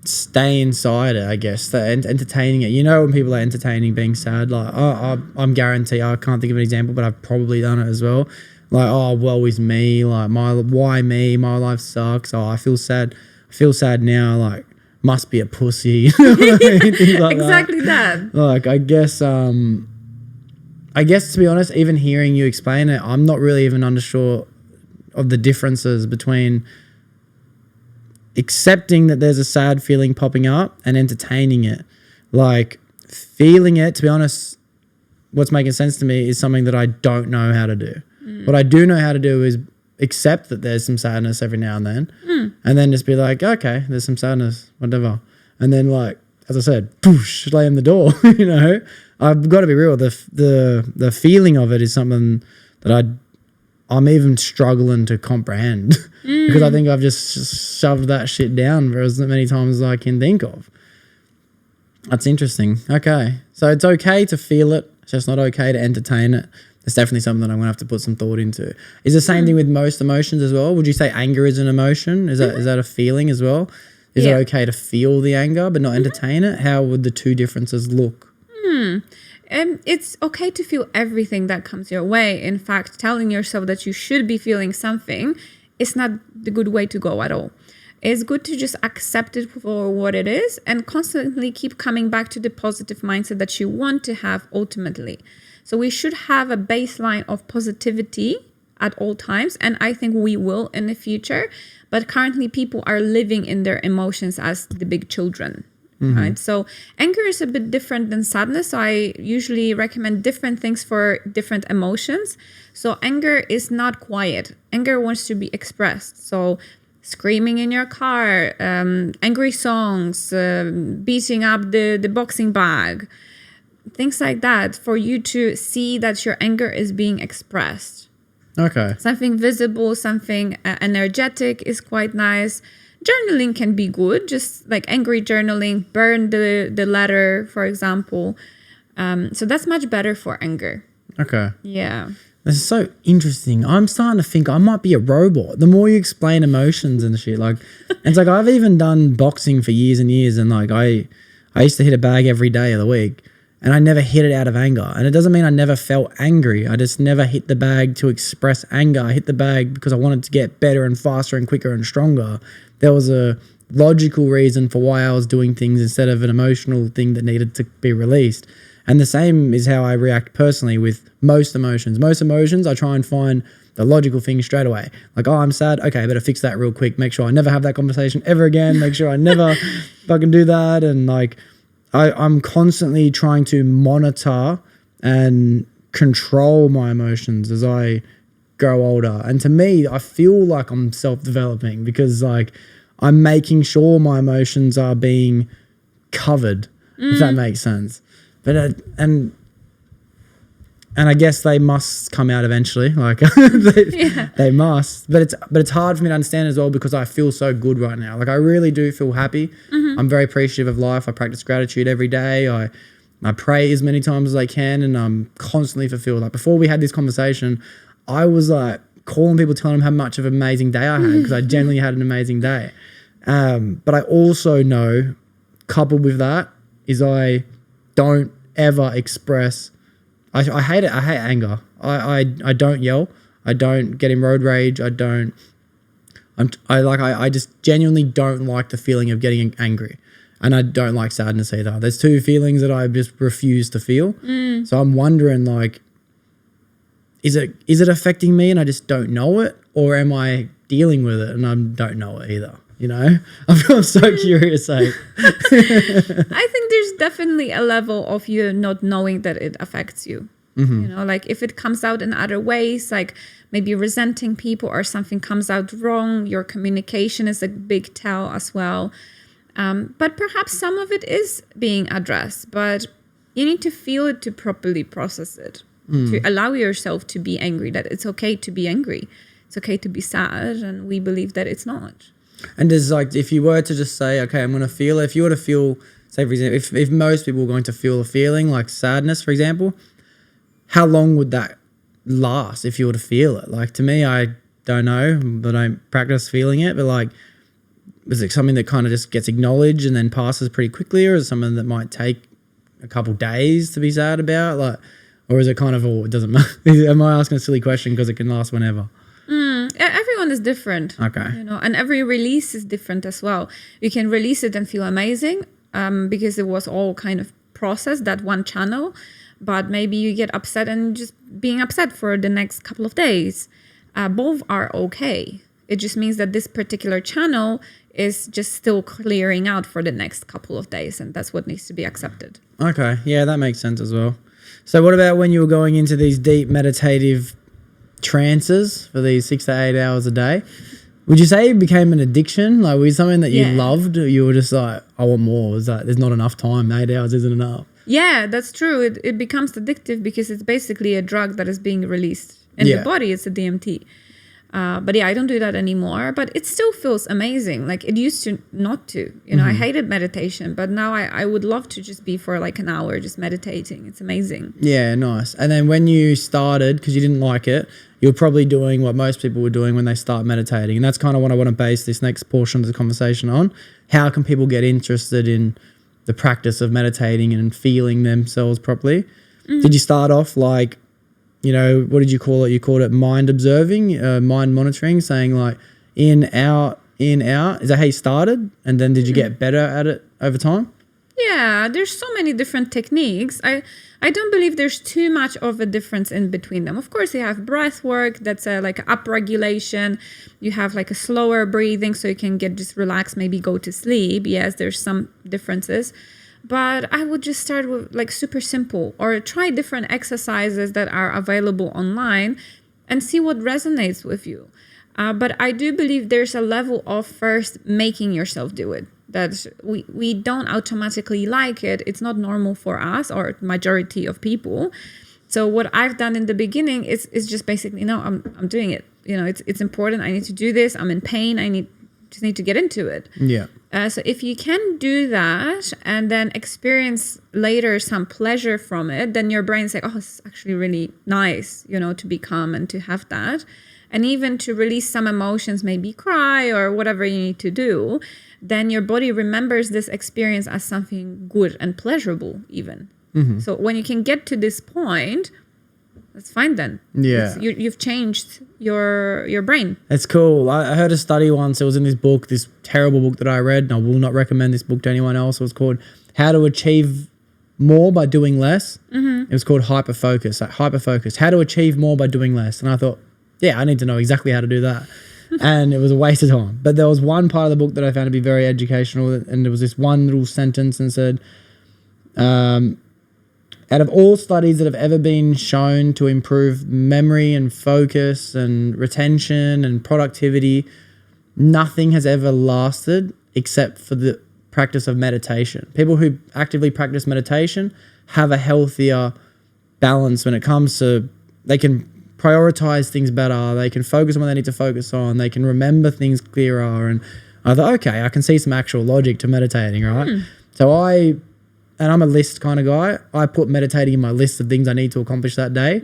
stay inside it, I guess. The entertaining it. You know, when people are entertaining being sad, like, I'm guaranteed, I can't think of an example, but I've probably done it as well. Like, oh, woe is me. Like, why me? My life sucks. Oh, I feel sad now. Like, must be a pussy. Things like exactly that. Like, I guess to be honest, even hearing you explain it, I'm not really even unsure of the differences between accepting that there's a sad feeling popping up and entertaining it. Like, feeling it, to be honest, what's making sense to me is something that I don't know how to do. What I do know how to do is accept that there's some sadness every now and then, and then just be like, okay, there's some sadness, whatever. And then, like, as I said, poosh, slam the door, you know? I've got to be real. The feeling of it is something that I'm even struggling to comprehend because I think I've just shoved that shit down for as many times as I can think of. That's interesting. Okay. So it's okay to feel it. It's just not okay to entertain it. It's definitely something that I'm going to have to put some thought into. Is the same thing with most emotions as well? Would you say anger is an emotion? Is that a feeling as well? Is it okay to feel the anger but not entertain it? How would the two differences look? It's okay to feel everything that comes your way. In fact, telling yourself that you should be feeling something it's not the good way to go at all. It's good to just accept it for what it is and constantly keep coming back to the positive mindset that you want to have ultimately. So we should have a baseline of positivity at all times. And I think we will in the future. But currently people are living in their emotions as the big children. Right? So anger is a bit different than sadness. So I usually recommend different things for different emotions. So anger is not quiet. Anger wants to be expressed. So screaming in your car, angry songs, beating up the boxing bag, things like that, for you to see that your anger is being expressed. Okay. Something visible, something energetic is quite nice. Journaling can be good, just like angry journaling, burn the letter, for example. So that's much better for anger. Okay. Yeah. This is so interesting. I'm starting to think I might be a robot. The more you explain emotions and shit, like, it's like I've even done boxing for years and years, and like I used to hit a bag every day of the week, and I never hit it out of anger. And it doesn't mean I never felt angry. I just never hit the bag to express anger. I hit the bag because I wanted to get better and faster and quicker and stronger. There was a logical reason for why I was doing things instead of an emotional thing that needed to be released. And the same is how I react personally with most emotions. Most emotions, I try and find the logical thing straight away. Like, oh, I'm sad. Okay, I better fix that real quick. Make sure I never have that conversation ever again. Make sure I never fucking do that. And like, I'm constantly trying to monitor and control my emotions as I grow older. And to me, I feel like I'm self-developing because like I'm making sure my emotions are being covered, if that makes sense. But and I guess they must come out eventually. Like they must. But it's hard for me to understand as well because I feel so good right now. Like I really do feel happy. I'm very appreciative of life. I practice gratitude every day. I pray as many times as I can, and I'm constantly fulfilled. Like before we had this conversation, I was like calling people, telling them how much of an amazing day I had because I genuinely had an amazing day. But I also know, coupled with that, is I don't ever express. I hate it. I hate anger. I don't yell. I don't get in road rage. I just genuinely don't like the feeling of getting angry, and I don't like sadness either. There's two feelings that I just refuse to feel. So I'm wondering, like, is it affecting me and I just don't know it, or am I dealing with it and I don't know it either? You know, I'm so curious. I think there's definitely a level of you not knowing that it affects you. You know, like if it comes out in other ways, like maybe resenting people or something comes out wrong, your communication is a big tell as well. But perhaps some of it is being addressed, but you need to feel it to properly process it, to allow yourself to be angry, that it's okay to be angry. It's okay to be sad, and we believe that it's not. And there's like, if you were to just say, okay, I'm going to feel it. If you were to feel, say for example, if most people were going to feel a feeling like sadness, for example, how long would that last if you were to feel it? Like to me, I don't know, but I don't practice feeling it. But like, is it something that kind of just gets acknowledged and then passes pretty quickly, or is it something that might take a couple days to be sad about? Like, or is it kind of, oh, it doesn't matter? Am I asking a silly question because it can last whenever? Everyone is different. Okay. You know, and every release is different as well. You can release it and feel amazing because it was all kind of processed, that one channel. But maybe you get upset and just being upset for the next couple of days. Both are okay. It just means that this particular channel is just still clearing out for the next couple of days. And that's what needs to be accepted. Okay. Yeah, that makes sense as well. So what about when you were going into these deep meditative trances for these 6 to 8 hours a day? Would you say it became an addiction? Like, was it something that you loved, or you were just like, I want more? Was that there's not enough time? 8 hours isn't enough. Yeah, that's true. It becomes addictive because it's basically a drug that is being released in the body. It's a DMT. But yeah, I don't do that anymore. But it still feels amazing. Like it used to not to. You know, I hated meditation, but now I would love to just be for like an hour just meditating. It's amazing. Yeah, nice. And then when you started, because you didn't like it, you're probably doing what most people were doing when they start meditating. And that's kind of what I want to base this next portion of the conversation on. How can people get interested in the practice of meditating and feeling themselves properly? Did you start off like you know, what did you call it? You called it mind observing, mind monitoring, saying like in, out, in, out. Is that how you started? And then did you get better at it over time? Yeah, there's so many different techniques. I don't believe there's too much of a difference in between them. Of course, you have breath work, that's like up regulation. You have like a slower breathing so you can get just relaxed, maybe go to sleep. Yes, there's some differences. But I would just start with like super simple, or try different exercises that are available online and see what resonates with you. But I do believe there's a level of first making yourself do it. That we don't automatically like it. It's not normal for us or majority of people. So what I've done in the beginning is just basically, no, I'm doing it. You know, it's important. I need to do this. I'm in pain. Just need to get into it. Yeah. So if you can do that and then experience later some pleasure from it, then your brain's like, oh, it's actually really nice, you know, to be calm and to have that. And even to release some emotions, maybe cry or whatever you need to do, then your body remembers this experience as something good and pleasurable even. Mm-hmm. So when you can get to this point, that's fine then. Yeah. You've changed your brain. It's cool. I heard a study once. It was in this book, this terrible book that I read, and I will not recommend this book to anyone else. It was called How to Achieve More by Doing Less. Mm-hmm. It was called Hyperfocus. Like Hyperfocus. How to achieve more by doing less. And I thought, yeah, I need to know exactly how to do that. And it was a waste of time. But there was one part of the book that I found to be very educational, and there was this one little sentence and said, out of all studies that have ever been shown to improve memory and focus and retention and productivity, nothing has ever lasted except for the practice of meditation. People who actively practice meditation have a healthier balance when it comes to, they can prioritize things better, they can focus on what they need to focus on, they can remember things clearer. And I thought, okay, I can see some actual logic to meditating, right? So I'm a list kind of guy. I put meditating in my list of things I need to accomplish that day.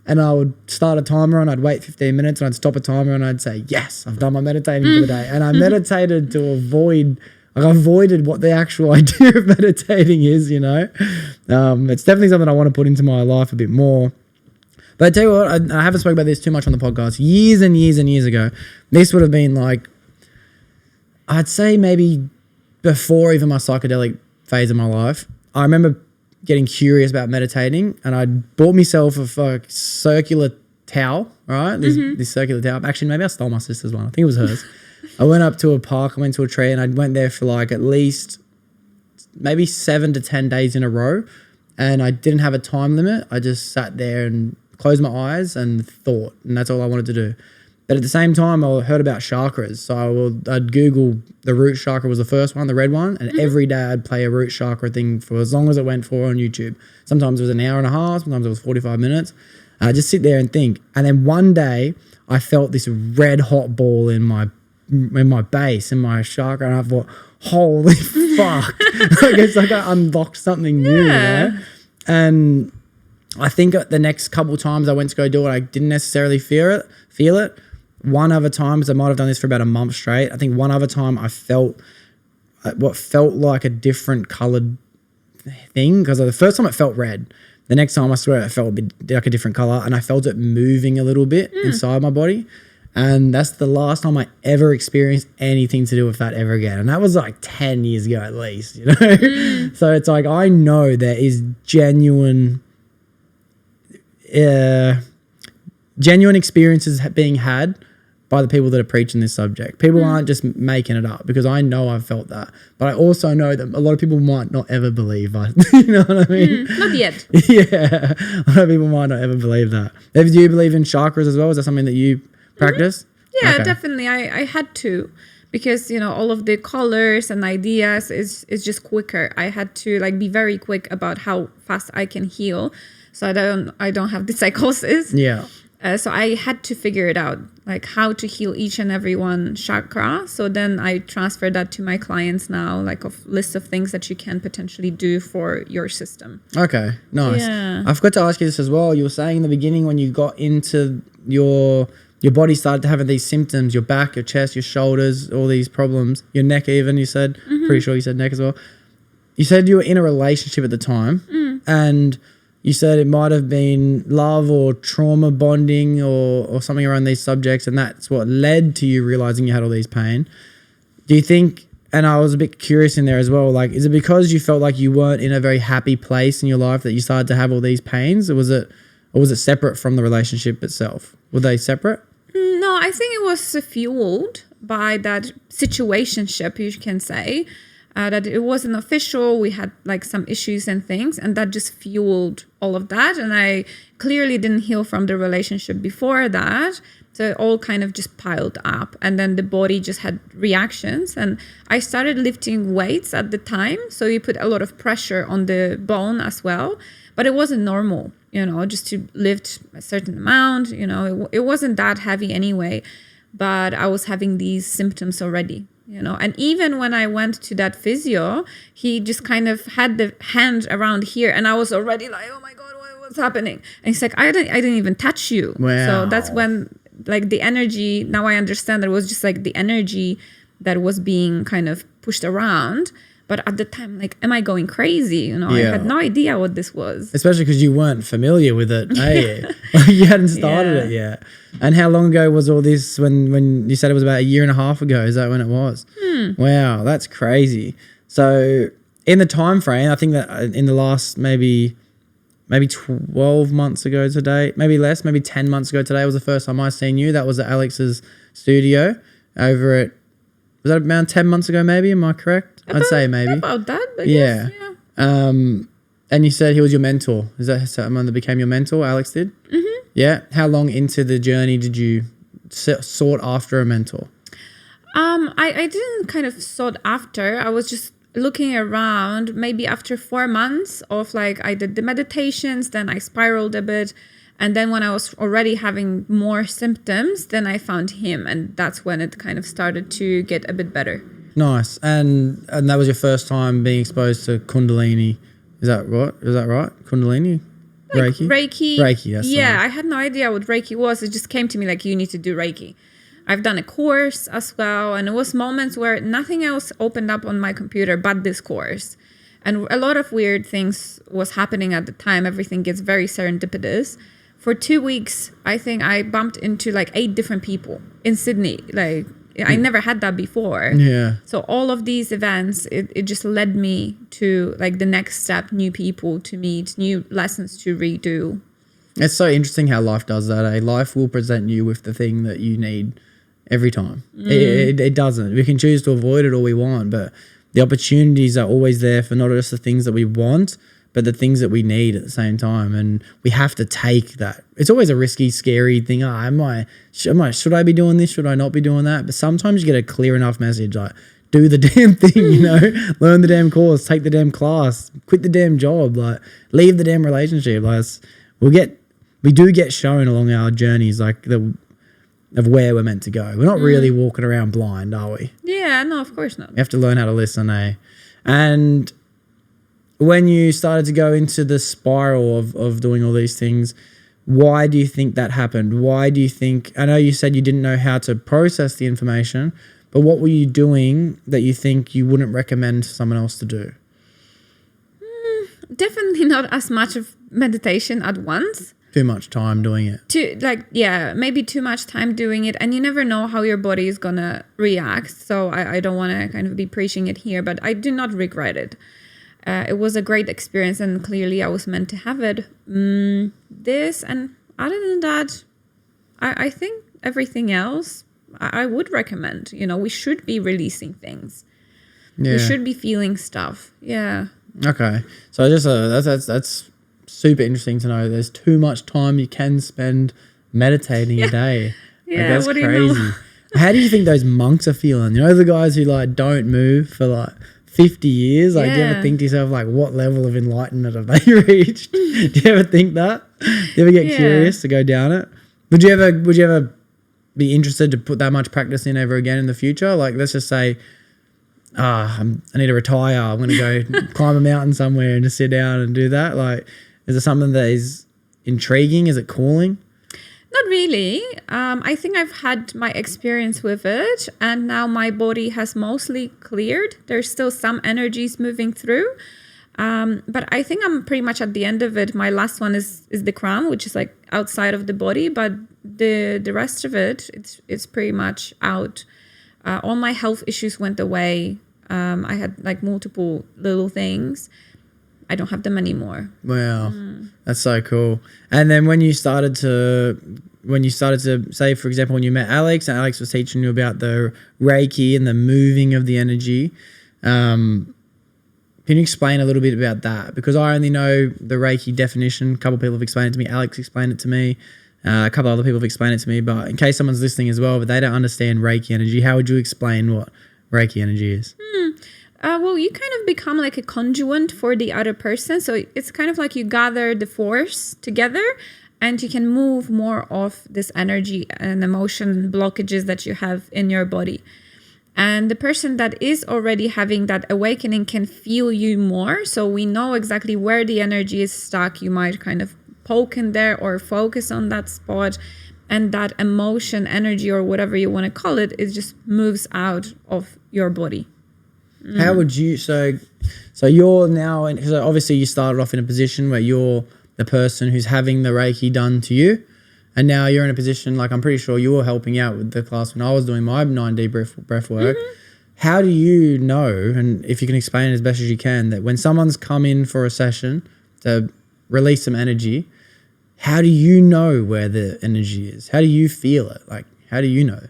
And I would start a timer and I'd wait 15 minutes and I'd stop a timer and I'd say, yes, I've done my meditating for the day. And I meditated to avoided what the actual idea of meditating is, you know. It's definitely something I want to put into my life a bit more. But I tell you what, I haven't spoken about this too much on the podcast. Years and years and years ago, this would have been like, I'd say maybe before even my psychedelic phase of my life. I remember getting curious about meditating, and I bought myself a circular towel, right? This circular towel. Actually, maybe I stole my sister's one. I think it was hers. I went up to a park, I went to a tree, and I went there for like at least maybe 7 to 10 days in a row, and I didn't have a time limit. I just sat there and closed my eyes and thought, and that's all I wanted to do. But at the same time, I heard about chakras. So I'd Google the root chakra was the first one, the red one. And every day I'd play a root chakra thing for as long as it went for on YouTube. Sometimes it was an hour and a half. Sometimes it was 45 minutes. And I'd just sit there and think. And then one day I felt this red hot ball in my base, in my chakra. And I thought, holy fuck. Like it's like I unlocked something new. Yeah. You know? And I think the next couple times I went to go do it, I didn't necessarily feel it. One other time, because I might have done this for about a month straight, I think one other time I felt what felt like a different coloured thing, because the first time it felt red. The next time I swear it felt a bit like a different colour, and I felt it moving a little bit inside my body. And that's the last time I ever experienced anything to do with that ever again. And that was like 10 years ago at least, you know? So it's like I know there is genuine experiences being had by the people that are preaching this subject. People aren't just making it up, because I know I've felt that. But I also know that a lot of people might not ever believe us. You know what I mean? Not yet. Yeah. A lot of people might not ever believe that. Do you believe in chakras as well? Is that something that you practice? Yeah, definitely. I had to, because, you know, all of the colors and ideas is just quicker. I had to like be very quick about how fast I can heal. So I don't have the psychosis. Yeah. So I had to figure it out, like how to heal each and every one chakra. So then I transfer that to my clients now, like a list of things that you can potentially do for your system. Okay, nice. Yeah. I forgot to ask you this as well. You were saying in the beginning when you got into your body started to having these symptoms, your back, your chest, your shoulders, all these problems, your neck even, you said. Pretty sure you said neck as well. You said you were in a relationship at the time and you said it might have been love or trauma bonding or something around these subjects, and that's what led to you realizing you had all these pain. Do you think, and I was a bit curious in there as well, like, is it because you felt like you weren't in a very happy place in your life that you started to have all these pains, or was it separate from the relationship itself? Were they separate? No, I think it was fueled by that situationship, you can say. That it wasn't official. We had like some issues and things, and that just fueled all of that. And I clearly didn't heal from the relationship before that. So it all kind of just piled up, and then the body just had reactions. And I started lifting weights at the time. So you put a lot of pressure on the bone as well, but it wasn't normal, just to lift a certain amount, it wasn't that heavy anyway, but I was having these symptoms already. And even when I went to that physio, he just kind of had the hand around here, and I was already like, oh my God, what's happening? And he's like, I didn't even touch you. Wow. So that's when like the energy, now I understand that it was just like the energy that was being kind of pushed around. But at the time, like, am I going crazy? I had no idea what this was. Especially because you weren't familiar with it, eh? You hadn't started it yet. And how long ago was all this when you said it was about a year and a half ago? Is that when it was? Wow, that's crazy. So in the time frame, I think that in the last maybe 12 months ago today, maybe less, maybe 10 months ago today was the first time I seen you. That was at Alex's studio over at, was that around 10 months ago maybe? Am I correct? I'd say maybe. About that, but yeah. Yes, yeah. And you said he was your mentor. Is that someone that became your mentor, Alex did? Mm-hmm. Yeah. How long into the journey did you sought after a mentor? I didn't kind of sought after. I was just looking around. Maybe after 4 months of like, I did the meditations, then I spiraled a bit. And then when I was already having more symptoms, then I found him. And that's when it kind of started to get a bit better. Nice. And that was your first time being exposed to Kundalini. Is that right? Kundalini? Like Reiki? Reiki, that's yeah. I had no idea what Reiki was. It just came to me like, you need to do Reiki. I've done a course as well. And it was moments where nothing else opened up on my computer but this course. And a lot of weird things was happening at the time. Everything gets very serendipitous. For 2 weeks, I think I bumped into like 8 different people in Sydney. Like, I never had that before. Yeah. So all of these events, it just led me to like the next step, new people to meet, new lessons to redo. It's so interesting how life does that. Life will present you with the thing that you need every time. It doesn't. We can choose to avoid it all we want, but the opportunities are always there for not just the things that we want, but the things that we need at the same time. And we have to take that. It's always a risky, scary thing. Should I be doing this? Should I not be doing that? But sometimes you get a clear enough message, like, do the damn thing, learn the damn course, take the damn class, quit the damn job, like, leave the damn relationship. Like, we do get shown along our journeys, like, of where we're meant to go. We're not really walking around blind, are we? Yeah, no, of course not. We have to learn how to listen, eh? And when you started to go into the spiral of doing all these things, why do you think that happened? Why do you think, I know you said you didn't know how to process the information, but what were you doing that you think you wouldn't recommend someone else to do? Definitely not as much of meditation at once. Too much time doing it. Maybe too much time doing it. And you never know how your body is going to react. So I don't want to kind of be preaching it here, but I do not regret it. It was a great experience, and clearly I was meant to have it. This, and other than that, I think everything else I would recommend. We should be releasing things. Yeah. We should be feeling stuff. Yeah. Okay. So just that's super interesting to know. There's too much time you can spend meditating a day. Yeah. That's what crazy. Do you know? How do you think those monks are feeling? The guys who like don't move for like 50 years, like, do you ever think to yourself, like, what level of enlightenment have they reached? Do you ever think that? Do you ever get curious to go down it? Would you ever be interested to put that much practice in ever again in the future? Like, let's just say, I need to retire. I'm going to go climb a mountain somewhere and just sit down and do that. Like, is it something that is intriguing? Is it calling? Not really. I think I've had my experience with it, and now my body has mostly cleared. There's still some energies moving through, But I think I'm pretty much at the end of it. My last one is the crown, which is like outside of the body, but the rest of it, it's pretty much out. All my health issues went away. I had like multiple little things. I don't have them anymore. Wow, that's so cool. And then when you started to say, for example, when you met Alex and Alex was teaching you about the Reiki and the moving of the energy, can you explain a little bit about that? Because I only know the Reiki definition. A couple of people have explained it to me. Alex explained it to me. A couple other people have explained it to me. But in case someone's listening as well, but they don't understand Reiki energy, how would you explain what Reiki energy is? Well, you kind of become like a conduit for the other person. So it's kind of like you gather the force together and you can move more of this energy and emotion blockages that you have in your body. And the person that is already having that awakening can feel you more. So we know exactly where the energy is stuck. You might kind of poke in there or focus on that spot. And that emotion, energy, or whatever you want to call it, it just moves out of your body. How would you, so you're now, so obviously you started off in a position where you're the person who's having the Reiki done to you. And now you're in a position, like I'm pretty sure you were helping out with the class when I was doing my 9D breath work. How do you know, and if you can explain it as best as you can, that when someone's come in for a session to release some energy, how do you know where the energy is? How do you feel it? Like, how do you know?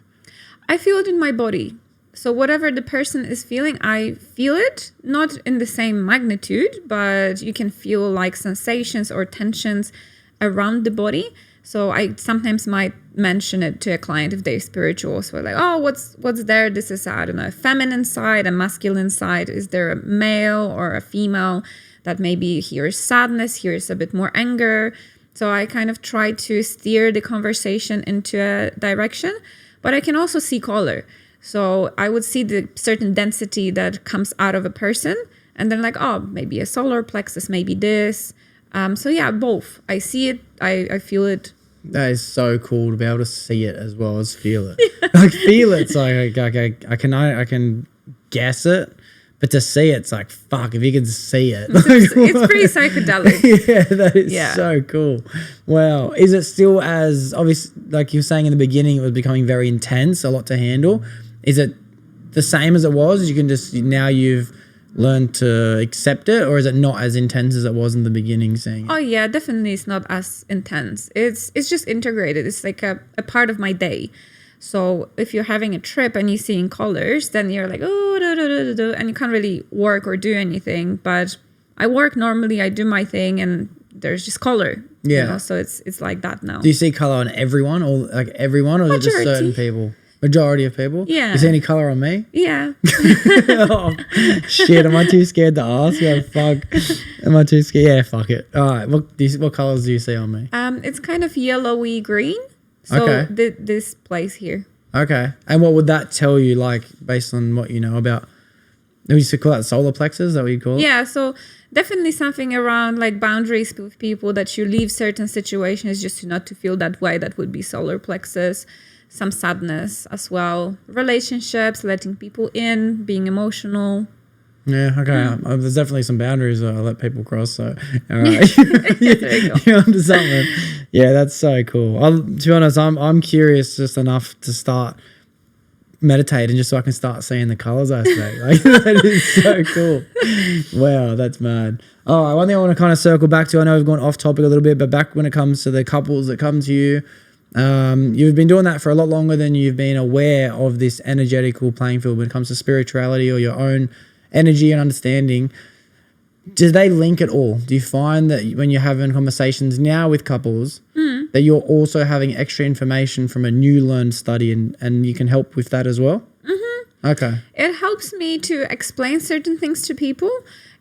I feel it in my body. So whatever the person is feeling, I feel it, not in the same magnitude, but you can feel like sensations or tensions around the body. So I sometimes might mention it to a client if they're spiritual. So like, oh, what's there? This is, I don't know, a feminine side, a masculine side. Is there a male or a female that maybe here's sadness, here's a bit more anger. So I kind of try to steer the conversation into a direction, but I can also see color. So I would see the certain density that comes out of a person and then like, oh, maybe a solar plexus, maybe this. So yeah, both. I see it, I feel it. That is so cool to be able to see it as well as feel it. Like feel it's like I can guess it, but to see it's like, fuck, if you can see it. It's pretty psychedelic. Yeah, that is so cool. Wow. Is it still as obvious, like you were saying in the beginning, it was becoming very intense, a lot to handle. Is it the same as it was? You can just, now you've learned to accept it, or is it not as intense as it was in the beginning seeing it? Oh yeah, definitely it's not as intense. It's just integrated. It's like a part of my day. So if you're having a trip and you're seeing colors, then you're like, oh, and you can't really work or do anything. But I work normally, I do my thing, and there's just color. Yeah. You know? So it's like that now. Do you see color on everyone, or like everyone, or is it just certain people? Majority of people? Yeah. You see any color on me? Yeah. Oh, shit, am I too scared to ask? Yeah, fuck. Am I too scared? Yeah, fuck it. All right, what colors do you see on me? It's kind of yellowy green. So this place here. Okay. And what would that tell you, like, based on what you know about, we used to call that solar plexus, is that what you call it? Yeah, so definitely something around like boundaries with people, that you leave certain situations just to not to feel that way. That would be solar plexus. Some sadness as well. Relationships, letting people in, being emotional. Yeah, okay. There's definitely some boundaries that I let people cross, so all right. You're onto something. Yeah, that's so cool. To be honest, I'm curious just enough to start meditating just so I can start seeing the colours aspect. Like, that is so cool. Wow, that's mad. All right, one thing I want to kind of circle back to, I know we've gone off topic a little bit, but back when it comes to the couples that come to you, you've been doing that for a lot longer than you've been aware of this energetical playing field when it comes to spirituality or your own energy and understanding. Do they link at all? Do you find that when you're having conversations now with couples that you're also having extra information from a new learned study and you can help with that as well? Mm-hmm. Okay. It helps me to explain certain things to people,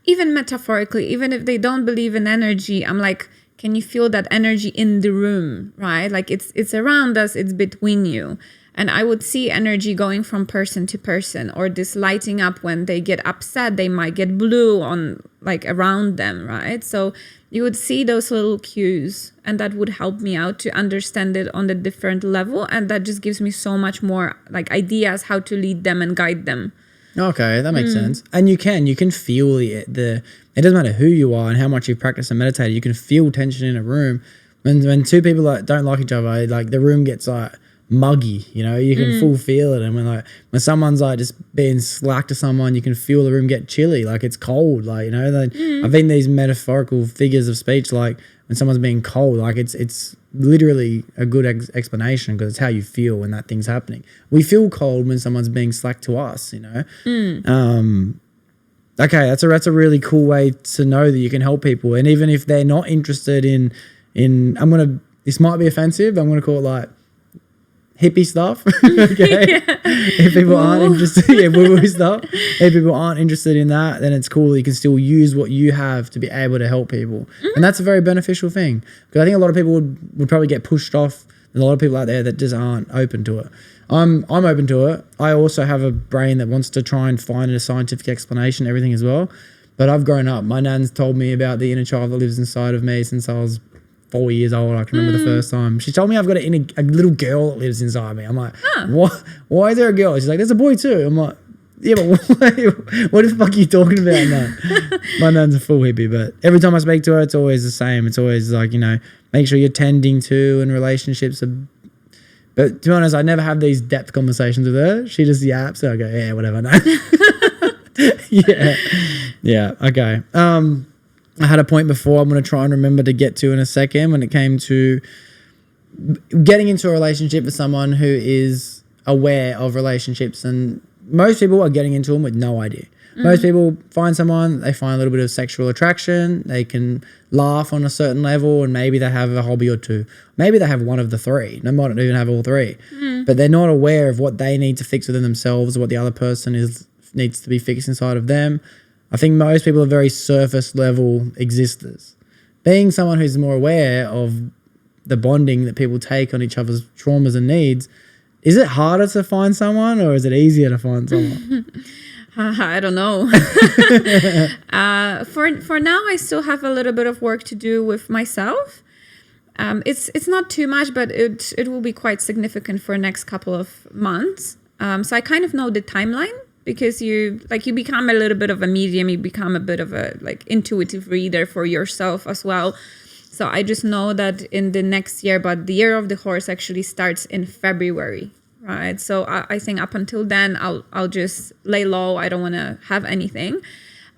even metaphorically, even if they don't believe in energy. I'm like, can you feel that energy in the room, right? Like it's around us, it's between you. And I would see energy going from person to person, or this lighting up when they get upset, they might get blue on like around them, right? So you would see those little cues, and that would help me out to understand it on a different level. And that just gives me so much more like ideas how to lead them and guide them. Okay, that makes sense. And you can feel the it doesn't matter who you are and how much you practice and meditate, you can feel tension in a room. When two people like don't like each other, like the room gets like muggy, you know, you can full feel it. And when someone's like just being slack to someone, you can feel the room get chilly, like it's cold, like, you know, I've been these metaphorical figures of speech, like when someone's being cold, like it's literally a good explanation, because it's how you feel when that thing's happening. We feel cold when someone's being slack to us, you know. Okay, that's a really cool way to know that you can help people. And even if they're not interested in this might be offensive, I'm gonna call it like hippie stuff. Okay. If people aren't interested, woo-woo stuff. If people aren't interested in that, then it's cool. You can still use what you have to be able to help people. And that's a very beneficial thing. Because I think a lot of people would probably get pushed off. There's a lot of people out there that just aren't open to it. I'm open to it. I also have a brain that wants to try and find a scientific explanation to everything as well. But I've grown up. My nan's told me about the inner child that lives inside of me since I was 4 years old. I can remember the first time. She told me I've got a little girl that lives inside me. I'm like, what? Why is there a girl? She's like, there's a boy too. I'm like, yeah, but what the fuck are you talking about now? My nan's a full hippie, but every time I speak to her, it's always the same. It's always like, you know, make sure you're tending to, and relationships are. But to be honest, I never have these depth conversations with her. She just yaps. So I go, yeah, whatever. No. Yeah. Okay. I had a point before I'm going to try and remember to get to in a second, when it came to getting into a relationship with someone who is aware of relationships. And most people are getting into them with no idea. Most people find someone, they find a little bit of sexual attraction, they can laugh on a certain level, and maybe they have a hobby or two. Maybe they have one of the three. They might not even have all three. But they're not aware of what they need to fix within themselves, or what the other person needs to be fixed inside of them. I think most people are very surface level existers. Being someone who's more aware of the bonding that people take on each other's traumas and needs, is it harder to find someone, or is it easier to find someone? I don't know. For now, I still have a little bit of work to do with myself. It's not too much, but it will be quite significant for the next couple of months. So I kind of know the timeline, because you become a little bit of a medium, you become a bit of a intuitive reader for yourself as well. So I just know that in the next year, but the year of the horse actually starts in February. Right. So I think up until then, I'll just lay low. I don't want to have anything.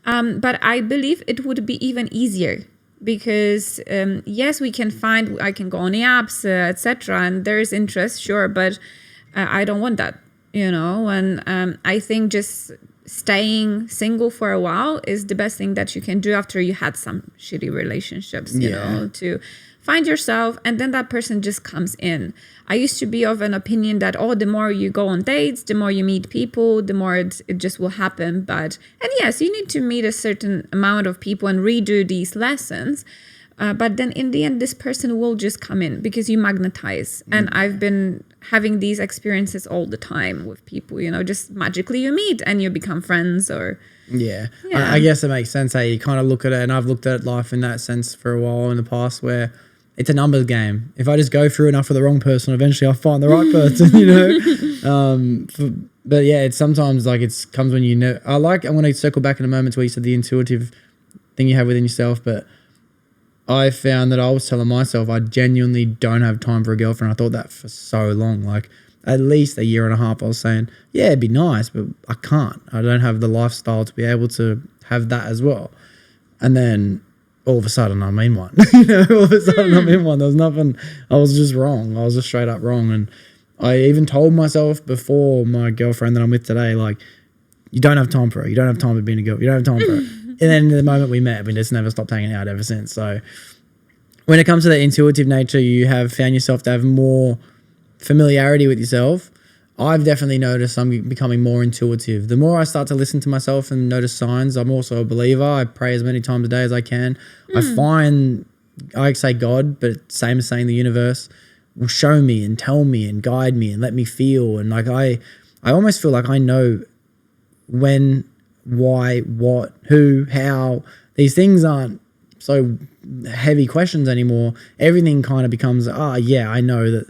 But I believe it would be even easier, because yes, I can go on the apps, etc. And there is interest, sure, but I don't want that, you know. And I think just staying single for a while is the best thing that you can do after you had some shitty relationships, you know, to find yourself, and then that person just comes in. I used to be of an opinion that, the more you go on dates, the more you meet people, the more it just will happen. And yes, you need to meet a certain amount of people and redo these lessons. But then in the end, this person will just come in, because you magnetize. And I've been having these experiences all the time with people, you know, just magically you meet and you become friends, or... Yeah. I guess it makes sense how you kind of look at it. And I've looked at life in that sense for a while in the past, where it's a numbers game. If I just go through enough for the wrong person, eventually I'll find the right person, you know. But yeah, it's sometimes like it comes when you know. I want to circle back in a moment to where you said the intuitive thing you have within yourself. But I found that I was telling myself I genuinely don't have time for a girlfriend. I thought that for so long, like at least a year and a half. I was saying, yeah, it'd be nice, but I can't. I don't have the lifestyle to be able to have that as well. And then all of a sudden I'm in one. You know, all of a sudden I'm in one. There was nothing. I was just wrong. I was just straight up wrong. And I even told myself before my girlfriend that I'm with today, like, you don't have time for her. You don't have time for being a girl. You don't have time for her. And then the moment we met, we just never stopped hanging out ever since. So when it comes to the intuitive nature, you have found yourself to have more familiarity with yourself. I've definitely noticed I'm becoming more intuitive. The more I start to listen to myself and notice signs, I'm also a believer. I pray as many times a day as I can. I say God, but same as saying the universe will show me and tell me and guide me and let me feel. And like I almost feel like I know when, why, what, who, how. These things aren't so heavy questions anymore. Everything kind of becomes, I know that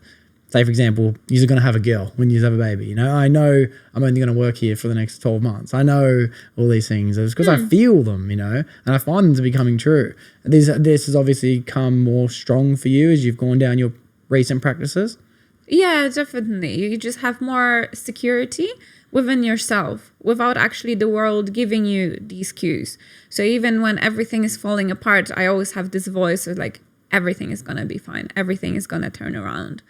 say, for example, you're going to have a girl when you have a baby. You know, I know I'm only going to work here for the next 12 months. I know all these things. It's because I feel them, you know, and I find them to be coming true. This has obviously come more strong for you as you've gone down your recent practices. Yeah, definitely. You just have more security within yourself without actually the world giving you these cues. So even when everything is falling apart, I always have this voice of like, everything is going to be fine. Everything is going to turn around.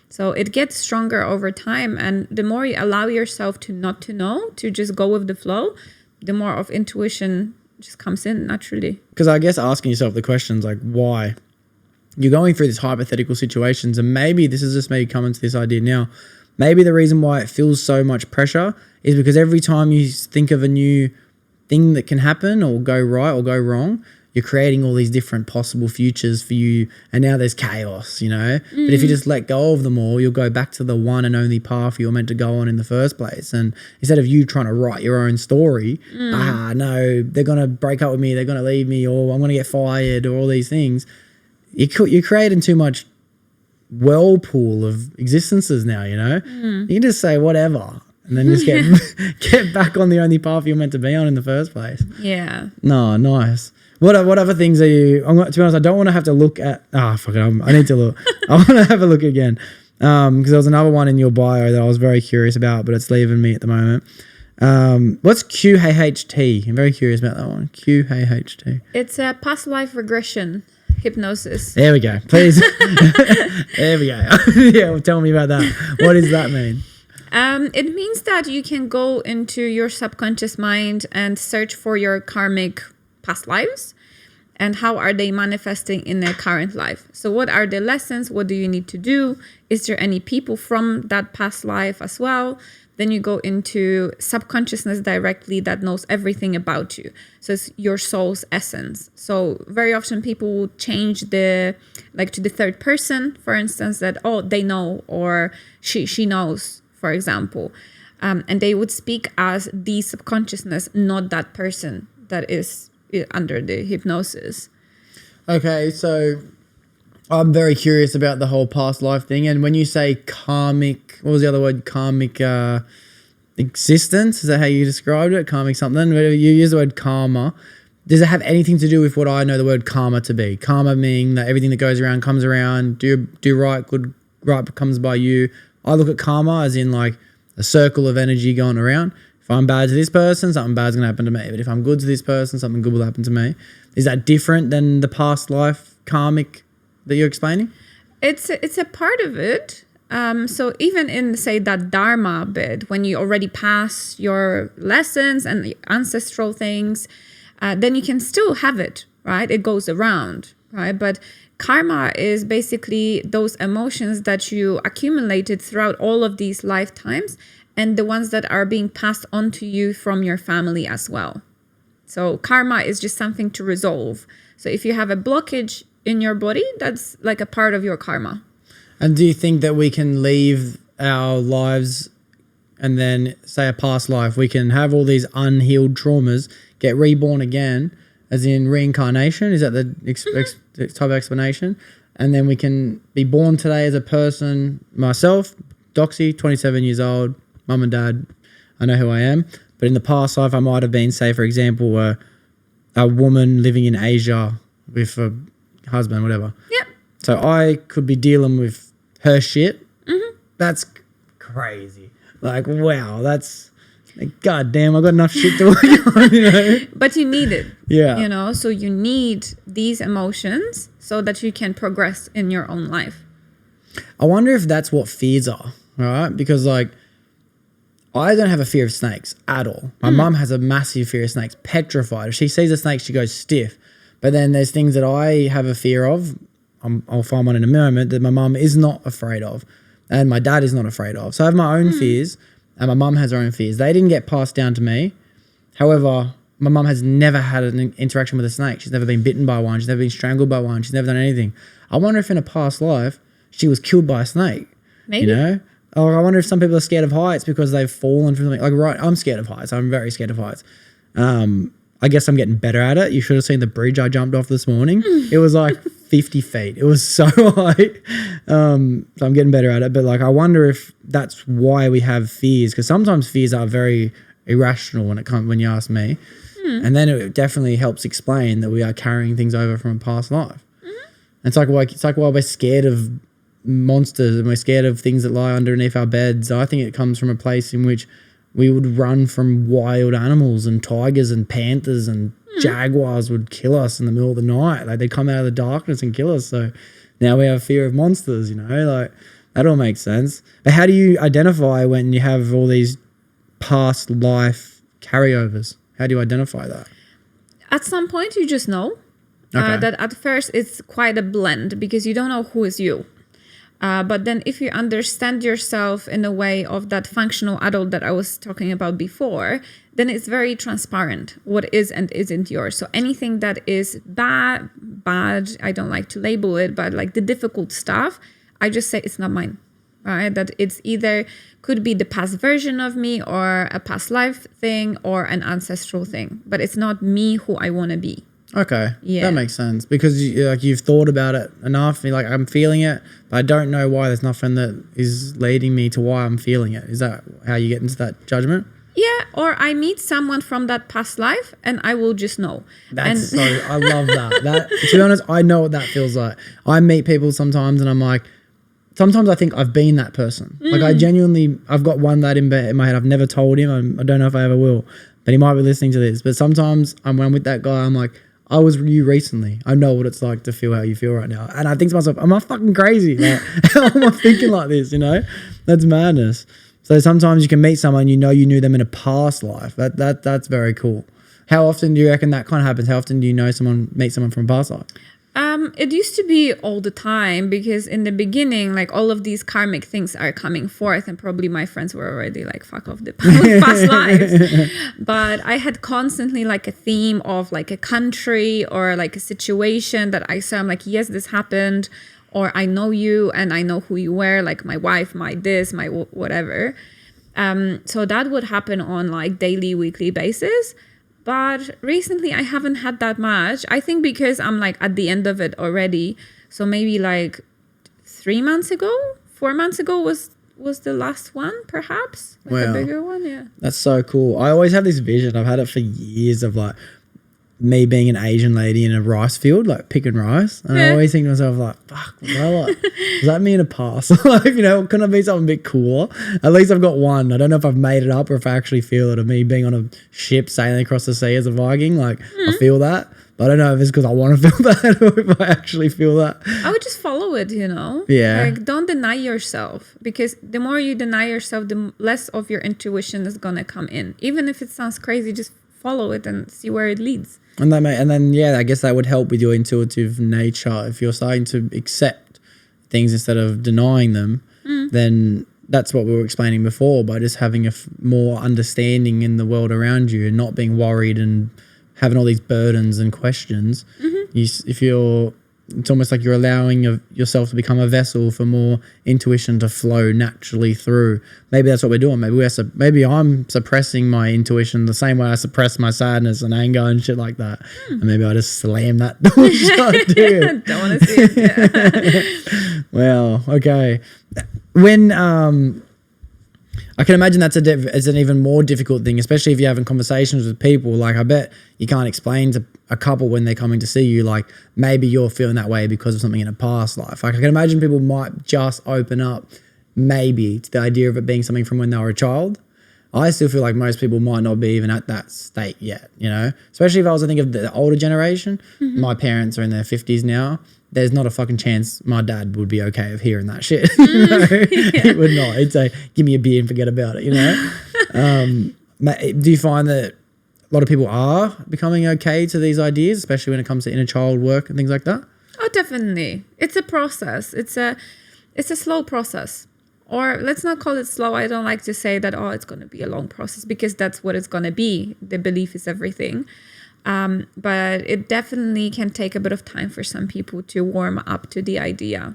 So it gets stronger over time. And the more you allow yourself to not to know, to just go with the flow, the more of intuition just comes in naturally. Because I guess asking yourself the questions like, why? You're going through these hypothetical situations, and maybe this is just me coming to this idea now. Maybe the reason why it feels so much pressure is because every time you think of a new thing that can happen or go right or go wrong, you're creating all these different possible futures for you, and now there's chaos, you know? But if you just let go of them all, you'll go back to the one and only path you were meant to go on in the first place. And instead of you trying to write your own story, no, they're going to break up with me, they're going to leave me, or I'm going to get fired, or all these things, you're creating too much whirlpool of existences now, you know? You can just say whatever and then just get back on the only path you're meant to be on in the first place. Yeah. No, nice. What other things are you, to be honest, I don't want to have to look at, fuck it, I need to look. I want to have a look again because there was another one in your bio that I was very curious about, but it's leaving me at the moment. What's QAHT? I'm very curious about that one. QAHT. It's a past life regression hypnosis. There we go. Please. There we go. Yeah, well, tell me about that. What does that mean? It means that you can go into your subconscious mind and search for your karmic past lives and how are they manifesting in their current life. So what are the lessons? What do you need to do? Is there any people from that past life as well? Then you go into subconsciousness directly that knows everything about you. So it's your soul's essence. So very often people will change to the third person, for instance, that, they know, or she knows, for example. And they would speak as the subconsciousness, not that person that is under the hypnosis. Okay, so I'm very curious about the whole past life thing. And when you say karmic, what was the other word? Karmic existence? Is that how you described it? Karmic something? You use the word karma. Does it have anything to do with what I know the word karma to be? Karma meaning that everything that goes around comes around. Do right, good, right comes by you. I look at karma as in like a circle of energy going around. If I'm bad to this person, something bad's going to happen to me. But if I'm good to this person, something good will happen to me. Is that different than the past life karmic that you're explaining? It's a part of it. So even in, say, that Dharma bit, when you already pass your lessons and the ancestral things, then you can still have it, right? It goes around, right? But karma is basically those emotions that you accumulated throughout all of these lifetimes and the ones that are being passed on to you from your family as well. So karma is just something to resolve. So if you have a blockage in your body, that's like a part of your karma. And do you think that we can leave our lives and then, say, a past life, we can have all these unhealed traumas, get reborn again, as in reincarnation? Is that the type of explanation? And then we can be born today as a person, myself, Doxie, 27 years old, mum and dad, I know who I am. But in the past life, I might have been, say, for example, a woman living in Asia with a husband, whatever. Yep. So I could be dealing with her shit. That's crazy. Like, wow, that's like, God damn, I got enough shit to work on, you know? But you need it. Yeah. You know, so you need these emotions so that you can progress in your own life. I wonder if that's what fears are, right? Because, like, I don't have a fear of snakes at all. My mum has a massive fear of snakes, petrified. If she sees a snake, she goes stiff. But then there's things that I have a fear of, I'll find one in a moment, that my mum is not afraid of and my dad is not afraid of. So I have my own fears and my mum has her own fears. They didn't get passed down to me. However, my mum has never had an interaction with a snake. She's never been bitten by one. She's never been strangled by one. She's never done anything. I wonder if in a past life she was killed by a snake. Maybe. You know? Or I wonder if some people are scared of heights because they've fallen from something. Like, right, I'm scared of heights. I'm very scared of heights. I guess I'm getting better at it. You should have seen the bridge I jumped off this morning. It was like 50 feet. It was so high. So I'm getting better at it. But like, I wonder if that's why we have fears, because sometimes fears are very irrational when you ask me. And then it definitely helps explain that we are carrying things over from a past life. It's like why we're scared of monsters and we're scared of things that lie underneath our beds. I think it comes from a place in which we would run from wild animals, and tigers and panthers and jaguars would kill us in the middle of the night. Like, they'd come out of the darkness and kill us. So now we have fear of monsters, you know, like that all makes sense. But how do you identify when you have all these past life carryovers? How do you identify that? At some point, you just know that at first it's quite a blend, because you don't know who is you. But then if you understand yourself in a way of that functional adult that I was talking about before, then it's very transparent what is and isn't yours. So anything that is bad, I don't like to label it, but like the difficult stuff, I just say it's not mine. Right? That it's either could be the past version of me, or a past life thing, or an ancestral thing, but it's not me who I want to be. Okay, yeah, that makes sense, because you've thought about it enough. You're like, I'm feeling it, but I don't know why. There's nothing that is leading me to why I'm feeling it. Is that how you get into that judgment? Yeah, or I meet someone from that past life and I will just know. I love that. To be honest, I know what that feels like. I meet people sometimes and I'm like, sometimes I think I've been that person. Like, I've got one that in my head. I've never told him. I don't know if I ever will, but he might be listening to this. But sometimes when I'm with that guy, I'm like, I was you recently. I know what it's like to feel how you feel right now. And I think to myself, am I fucking crazy? Like, how am I thinking like this, you know? That's madness. So sometimes you can meet someone, you knew them in a past life. That's very cool. How often do you reckon that kind of happens? How often do you meet someone from a past life? It used to be all the time, because in the beginning, like, all of these karmic things are coming forth, and probably my friends were already like, fuck off the past lives. But I had constantly like a theme of like a country or like a situation that I saw. I'm like, yes, this happened, or I know you and I know who you were, like my wife, my this, my whatever. So that would happen on like daily, weekly basis. But recently I haven't had that much. I think because I'm like at the end of it already. So maybe like 4 months ago was the last one, perhaps. Like a bigger one, yeah. That's so cool. I always have this vision. I've had it for years of like me being an Asian lady in a rice field, like picking rice. And I always think to myself like, fuck, well, like, does that mean a past life? You know, couldn't it be something a bit cooler? At least I've got one. I don't know if I've made it up or if I actually feel it, of me being on a ship sailing across the sea as a Viking. Like, I feel that. But I don't know if it's because I want to feel that or if I actually feel that. I would just follow it, you know? Yeah. Like, don't deny yourself, because the more you deny yourself, the less of your intuition is going to come in. Even if it sounds crazy, just follow it and see where it leads. And then I guess that would help with your intuitive nature. If you're starting to accept things instead of denying them, then that's what we were explaining before, by just having a more understanding in the world around you and not being worried and having all these burdens and questions. It's almost like you're allowing yourself to become a vessel for more intuition to flow naturally through. Maybe that's what we're doing. Maybe I'm suppressing my intuition the same way I suppress my sadness and anger and shit like that. And maybe I just slam that door shut, dude. Don't want to see it. Yeah. Well, okay. When I can imagine that's an even more difficult thing, especially if you're having conversations with people. Like, I bet you can't explain to a couple when they're coming to see you, like, maybe you're feeling that way because of something in a past life. Like, I can imagine people might just open up maybe to the idea of it being something from when they were a child. I still feel like most people might not be even at that state yet, you know? Especially if I was to think of the older generation. My parents are in their 50s now. There's not a fucking chance my dad would be okay of hearing that shit. You know? He would not. He'd say, give me a beer and forget about it, you know? Do you find that a lot of people are becoming okay to these ideas, especially when it comes to inner child work and things like that? Oh, definitely. It's a process. It's a slow process. Or let's not call it slow. I don't like to say that, it's going to be a long process, because that's what it's going to be. The belief is everything. But it definitely can take a bit of time for some people to warm up to the idea.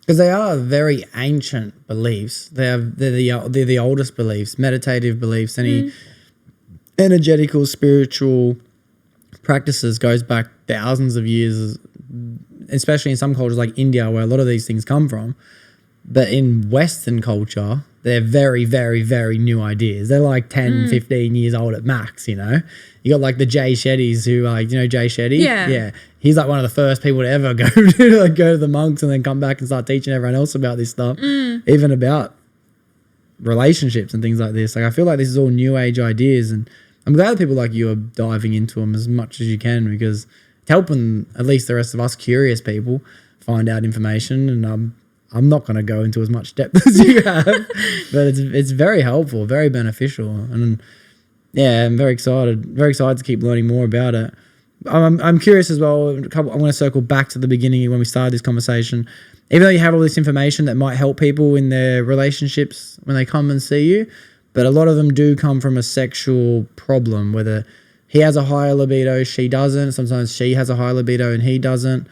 Because they are very ancient beliefs. They're the oldest beliefs, meditative beliefs. Any energetical, spiritual practices goes back thousands of years especially in some cultures like India, where a lot of these things come from. But in Western culture, they're very, very, very new ideas. They're like 10, 15 years old at max, you know? You got like the Jay Shettys who like, you know, Jay Shetty? Yeah. Yeah. He's like one of the first people to ever go to the monks and then come back and start teaching everyone else about this stuff, even about relationships and things like this. Like I feel like this is all new age ideas, and I'm glad that people like you are diving into them as much as you can, because it's helping at least the rest of us curious people find out information. And I'm not going to go into as much depth as you have, but it's very helpful, very beneficial. And yeah, I'm very excited to keep learning more about it. I'm curious as well. I'm going to circle back to the beginning when we started this conversation. Even though you have all this information that might help people in their relationships when they come and see you, but a lot of them do come from a sexual problem, whether he has a higher libido, she doesn't. Sometimes she has a high libido and he doesn't.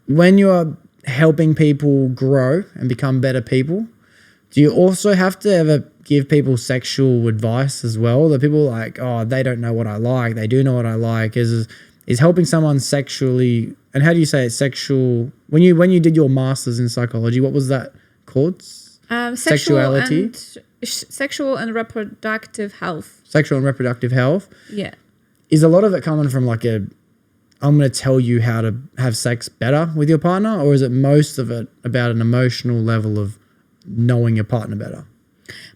When you are helping people grow and become better people, do you also have to ever give people sexual advice as well? That people are like, oh, they don't know what I like, they do know what I like. Is helping someone sexually, and how do you say it, sexual, when you did your master's in psychology, what was that called? Sexuality? Sexual and reproductive health. Sexual and reproductive health. Yeah. Is a lot of it coming from like I'm going to tell you how to have sex better with your partner, or is it most of it about an emotional level of knowing your partner better?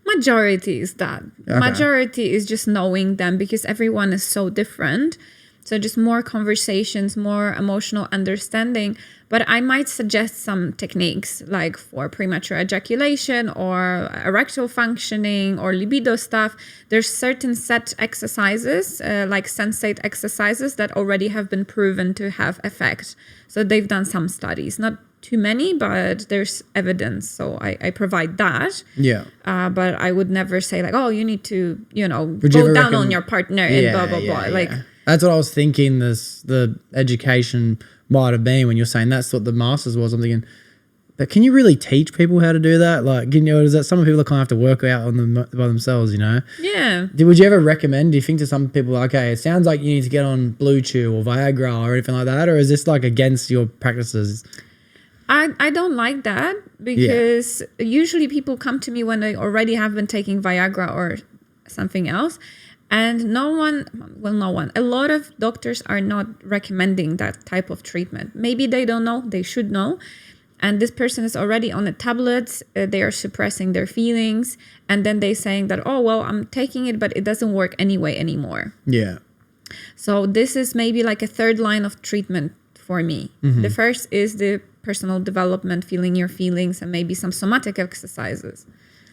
Majority is that. Okay. Majority is just knowing them, because everyone is so different. So just more conversations, more emotional understanding. But I might suggest some techniques like for premature ejaculation or erectile functioning or libido stuff. There's certain set exercises, like sensate exercises, that already have been proven to have effect. So they've done some studies, not too many, but there's evidence. So I provide that. Yeah. But I would never say like, oh, you need to, go down on your partner and blah, blah, blah. Yeah. Like, that's what I was thinking the education might have been when you're saying that's what the master's was. I'm thinking, but can you really teach people how to do that? Like, is that some people that kind of have to work out on them by themselves, Yeah. Would you ever recommend, do you think to some people, okay, it sounds like you need to get on Blue Chew or Viagra or anything like that, or is this like against your practices? I don't like that, because usually people come to me when they already have been taking Viagra or something else. And a lot of doctors are not recommending that type of treatment. Maybe they don't know, they should know. And this person is already on the tablets, they are suppressing their feelings. And then they're saying that, oh, well, I'm taking it, but it doesn't work anyway anymore. Yeah. So this is maybe like a third line of treatment for me. Mm-hmm. The first is the personal development, feeling your feelings, and maybe some somatic exercises.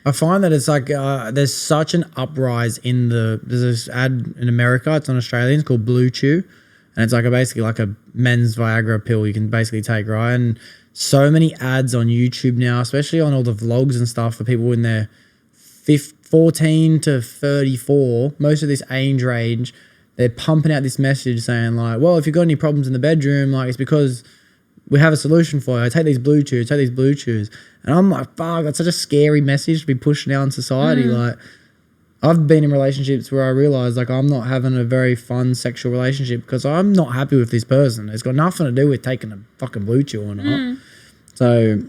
I find that it's like there's such an uprise in there's this ad in America, it's on Australian, it's called Blue Chew, and it's like basically like a men's Viagra pill you can basically take, right? And so many ads on YouTube now, especially on all the vlogs and stuff for people in their 14 to 34, most of this age range, they're pumping out this message saying like, well, if you've got any problems in the bedroom, like it's because we have a solution for you. I take these Blue Chews, And I'm like, fuck, that's such a scary message to be pushing out in society. Like, I've been in relationships where I realized like I'm not having a very fun sexual relationship because I'm not happy with this person. It's got nothing to do with taking a fucking Blue Chew or not. So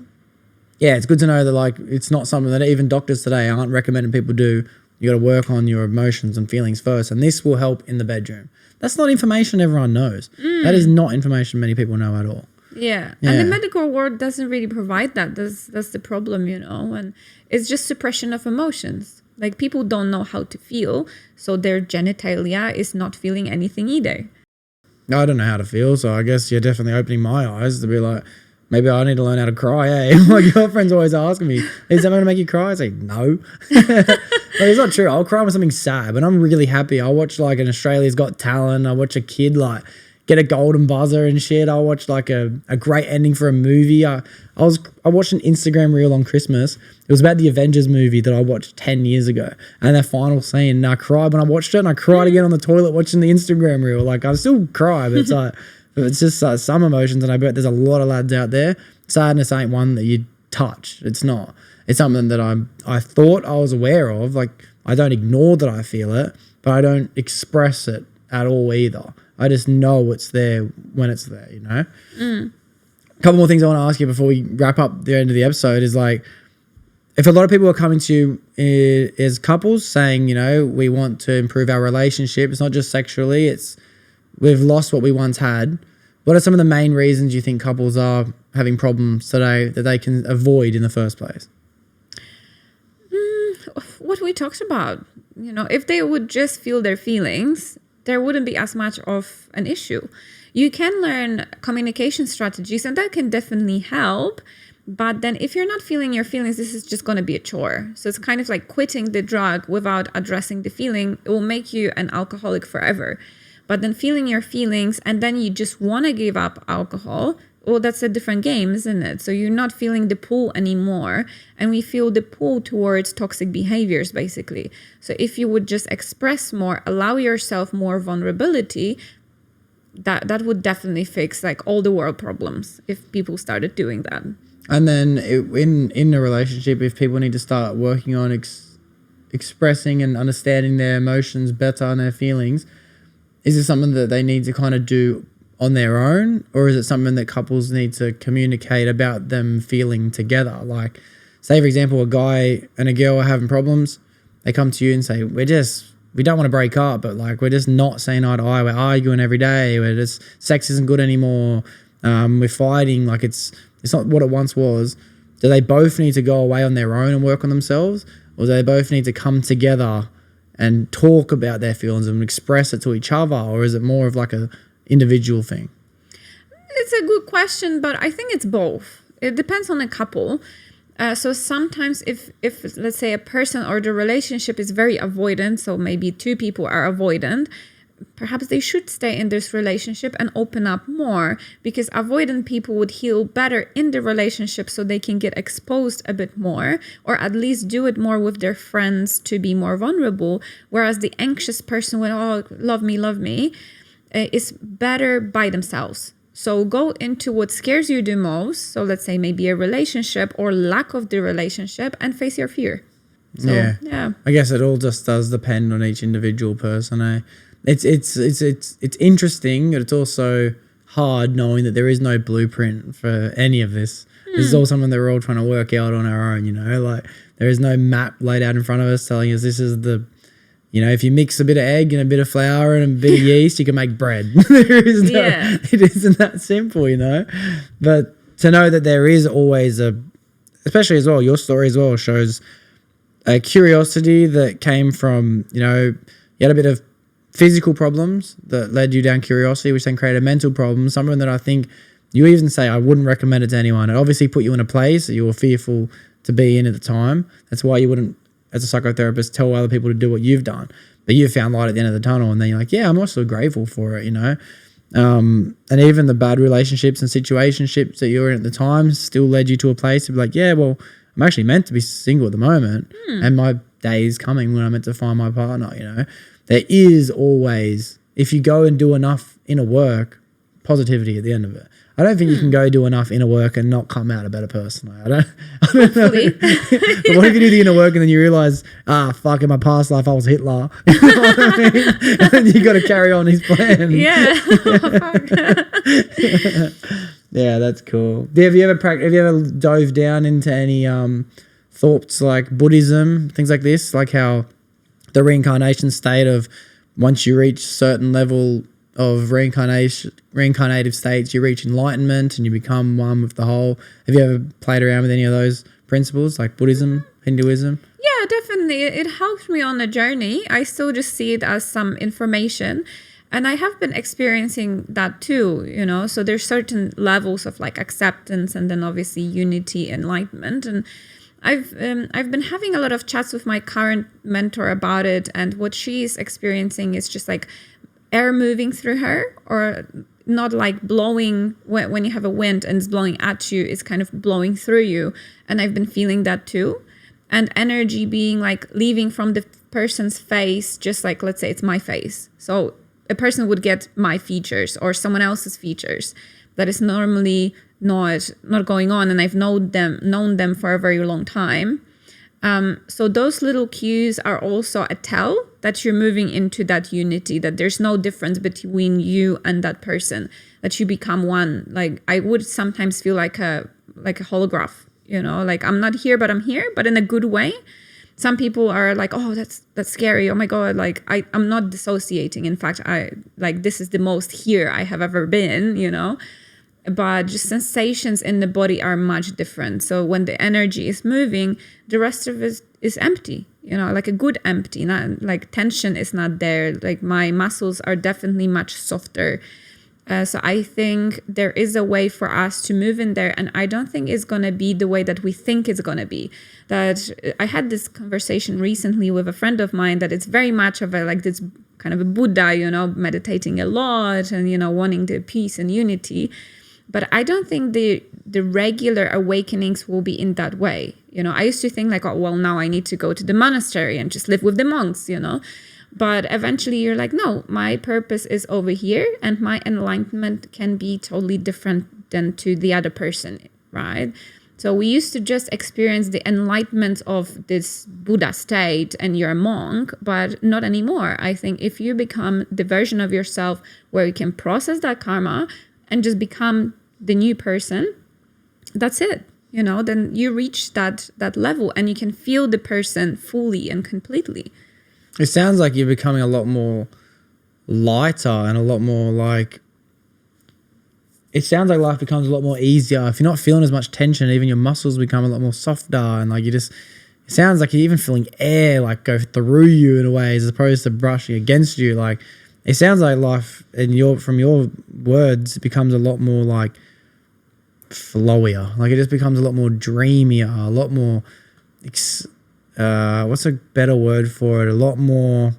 yeah, it's good to know that like it's not something that even doctors today aren't recommending people do. You got to work on your emotions and feelings first, and this will help in the bedroom. That's not information everyone knows. That is not information many people know at all. Yeah. And the medical world doesn't really provide that. That's the problem, and it's just suppression of emotions. Like, people don't know how to feel, so their genitalia is not feeling anything either. I don't know how to feel, so I guess you're definitely opening my eyes to be like, maybe I need to learn how to cry, My girlfriend's always asking me, is that going to make you cry? I say, no. It's not true. I'll cry with something sad, but I'm really happy. I'll watch like an Australia's Got Talent. I watch a kid like get a golden buzzer and shit. I'll watch like a great ending for a movie. I watched an Instagram reel on Christmas. It was about the Avengers movie that I watched 10 years ago. And their final scene, and I cried when I watched it, and I cried again on the toilet watching the Instagram reel. Like, I still cry, but it's like, it's just some emotions, and I bet there's a lot of lads out there. Sadness ain't one that you touch. It's not. It's something that I thought I was aware of. Like, I don't ignore that I feel it, but I don't express it at all either. I just know it's there when it's there, a couple more things I want to ask you before we wrap up the end of the episode is like, if a lot of people are coming to you as couples saying, you know, we want to improve our relationship, it's not just sexually, it's we've lost what we once had. What are some of the main reasons you think couples are having problems today that they can avoid in the first place? What we talked about, you know, if they would just feel their feelings, there wouldn't be as much of an issue. You can learn communication strategies and that can definitely help. But then if you're not feeling your feelings, this is just going to be a chore. So it's kind of like quitting the drug without addressing the feeling. It will make you an alcoholic forever. But then feeling your feelings and then you just want to give up alcohol, well, that's a different game, isn't it? So you're not feeling the pull anymore. And we feel the pull towards toxic behaviors, basically. So if you would just express more, allow yourself more vulnerability, that would definitely fix like all the world problems if people started doing that. And then in a relationship, if people need to start working on expressing and understanding their emotions better and their feelings, is it something that they need to kind of do on their own, or is it something that couples need to communicate about them feeling together? Like, say, for example, a guy and a girl are having problems. They come to you and say, we don't want to break up, but like we're just not seeing eye to eye. We're arguing every day. We're just, sex isn't good anymore. We're fighting. Like it's not what it once was. Do they both need to go away on their own and work on themselves, or do they both need to come together and talk about their feelings and express it to each other, or is it more of like a individual thing? It's a good question, but I think it's both. It depends on the couple. So sometimes if let's say a person or the relationship is very avoidant, so maybe two people are avoidant, perhaps they should stay in this relationship and open up more, because avoidant people would heal better in the relationship so they can get exposed a bit more, or at least do it more with their friends to be more vulnerable. Whereas the anxious person would, oh, love me, is better by themselves. So go into what scares you the most. So let's say maybe a relationship or lack of the relationship, and face your fear. So, yeah. I guess it all just does depend on each individual person. It's interesting, but it's also hard knowing that there is no blueprint for any of this. This is all something that we're all trying to work out on our own, you know, like there is no map laid out in front of us telling us this is the, you know, if you mix a bit of egg and a bit of flour and a bit of yeast, you can make bread. It isn't that simple, you know, but to know that there is always especially as well, your story as well shows a curiosity that came from, you know, you had a bit of physical problems that led you down curiosity, which then created mental problems, something that I think you even say I wouldn't recommend it to anyone. It obviously put you in a place that you were fearful to be in at the time. That's why you wouldn't, as a psychotherapist, tell other people to do what you've done. But you found light at the end of the tunnel, and then you're like, yeah, I'm also grateful for it, you know. And even the bad relationships and situationships that you were in at the time still led you to a place to be like, yeah, well, I'm actually meant to be single at the moment, and my day is coming when I'm meant to find my partner, you know. There is always, if you go and do enough inner work, positivity at the end of it. I don't think you can go do enough inner work and not come out a better person. I don't know. But what if you do the inner work and then you realize, fuck, in my past life I was Hitler. You know what I mean? And then you got to carry on his plan. Yeah. Yeah, that's cool. Have you ever dove down into any thoughts like Buddhism, things like this, like how the reincarnation state of once you reach certain level of reincarnative states, you reach enlightenment and you become one with the whole. Have you ever played around with any of those principles like Buddhism, Hinduism? Yeah, definitely. It helped me on the journey. I still just see it as some information. And I have been experiencing that too, you know. So there's certain levels of like acceptance and then obviously unity, enlightenment. And I've been having a lot of chats with my current mentor about it, and what she's experiencing is just like air moving through her, or not like blowing when you have a wind and it's blowing at you, it's kind of blowing through you. And I've been feeling that too. And energy being like leaving from the person's face, just like, let's say it's my face. So a person would get my features or someone else's features that is normally not going on, and I've known them for a very long time. So those little cues are also a tell that you're moving into that unity, that there's no difference between you and that person, that you become one. Like I would sometimes feel like a holograph, you know, like I'm not here, but I'm here, but in a good way. Some people are like, oh, that's scary. Oh my God. Like I'm not dissociating. In fact, this is the most here I have ever been, you know, but just sensations in the body are much different. So when the energy is moving, the rest of it is empty, you know, like a good empty, not like tension is not there. Like my muscles are definitely much softer. So I think there is a way for us to move in there. And I don't think it's going to be the way that we think it's going to be. That I had this conversation recently with a friend of mine that it's very much of this kind of a Buddha, you know, meditating a lot and, you know, wanting the peace and unity. But I don't think the regular awakenings will be in that way. You know, I used to think like, oh, well, now I need to go to the monastery and just live with the monks, you know. But eventually you're like, no, my purpose is over here and my enlightenment can be totally different than to the other person, right? So we used to just experience the enlightenment of this Buddha state and you're a monk, but not anymore. I think if you become the version of yourself where you can process that karma and just become the new person, that's it. You know, then you reach that level and you can feel the person fully and completely. It sounds like you're becoming a lot more lighter and a lot more like, it sounds like life becomes a lot more easier. If you're not feeling as much tension, even your muscles become a lot more softer and like it sounds like you're even feeling air like go through you in a way as opposed to brushing against you. Like it sounds like life from your words, it becomes a lot more like flowier. Like it just becomes a lot more dreamier, a lot more what's a better word for it? A lot more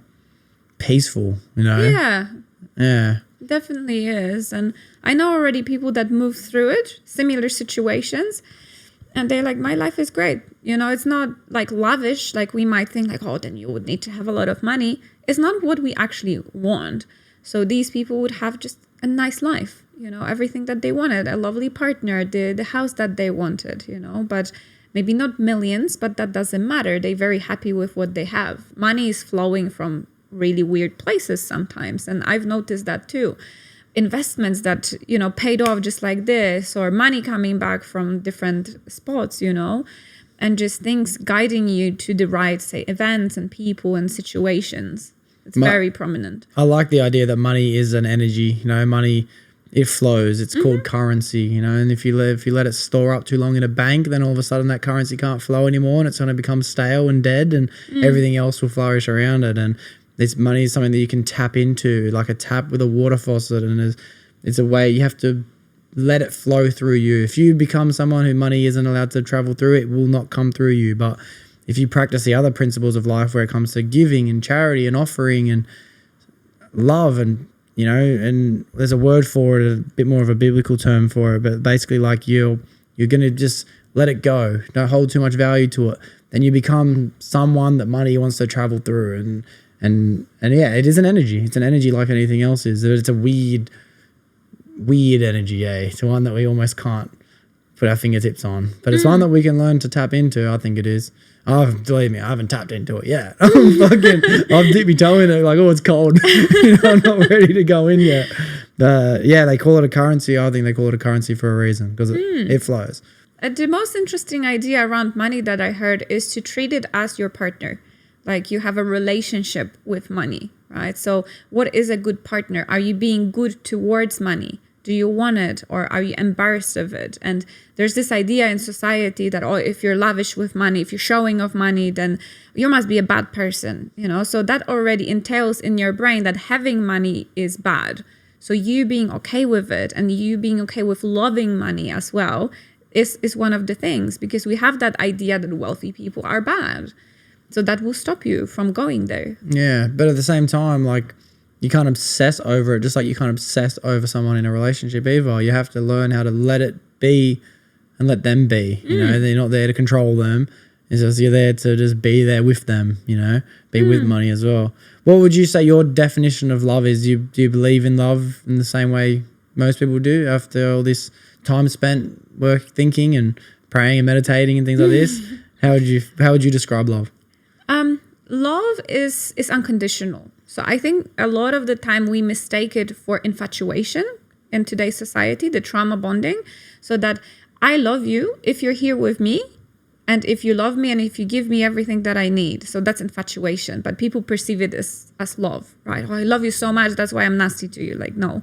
peaceful, you know? Yeah. Definitely is. And I know already people that move through it, similar situations, and they're like, my life is great. You know, it's not like lavish, like we might think like, oh, then you would need to have a lot of money. It's not what we actually want. So these people would have just a nice life, you know, everything that they wanted, a lovely partner, the house that they wanted, you know, but maybe not millions, but that doesn't matter. They're very happy with what they have. Money is flowing from really weird places sometimes. And I've noticed that too. Investments that, you know, paid off just like this, or money coming back from different spots, you know, and just things guiding you to the right, say, events and people and situations. It's very prominent. I like the idea that money is an energy, you know, money, it flows. It's called currency, you know, and if you let it store up too long in a bank, then all of a sudden that currency can't flow anymore and it's going to become stale and dead and everything else will flourish around it. And this money is something that you can tap into, like a tap with a water faucet, and it's a way you have to let it flow through you. If you become someone who money isn't allowed to travel through, it will not come through you. But if you practice the other principles of life where it comes to giving and charity and offering and love and, you know, and there's a word for it, a bit more of a biblical term for it, but basically like you're going to just let it go. Don't hold too much value to it. Then you become someone that money wants to travel through. And yeah, it is an energy. It's an energy like anything else is. It's a weird energy, It's one that we almost can't put our fingertips on. But it's one that we can learn to tap into, I think it is. Believe me, I haven't tapped into it yet. I've dipped my toe in it like, oh, it's cold. You know, I'm not ready to go in yet. Yeah, they call it a currency. I think they call it a currency for a reason because it flows. The most interesting idea around money that I heard is to treat it as your partner. Like you have a relationship with money, right? So what is a good partner? Are you being good towards money? Do you want it or are you embarrassed of it? And there's this idea in society that, oh, if you're lavish with money, if you're showing off money, then you must be a bad person, you know? So that already entails in your brain that having money is bad. So you being okay with it and you being okay with loving money as well is one of the things, because we have that idea that wealthy people are bad. So that will stop you from going there. Yeah, but at the same time, like, you can't obsess over it, just like you can't obsess over someone in a relationship either. You have to learn how to let it be and let them be. You know, they're not there to control them. It's just you're there to just be there with them, you know, be with money as well. What would you say your definition of love is? Do you believe in love in the same way most people do after all this time spent thinking and praying and meditating and things like this? How would you describe love? love is unconditional. So I think a lot of the time we mistake it for infatuation in today's society, the trauma bonding. So that I love you if you're here with me, and if you love me and if you give me everything that I need. So that's infatuation. But people perceive it as love, right? Oh, I love you so much, that's why I'm nasty to you. Like, no.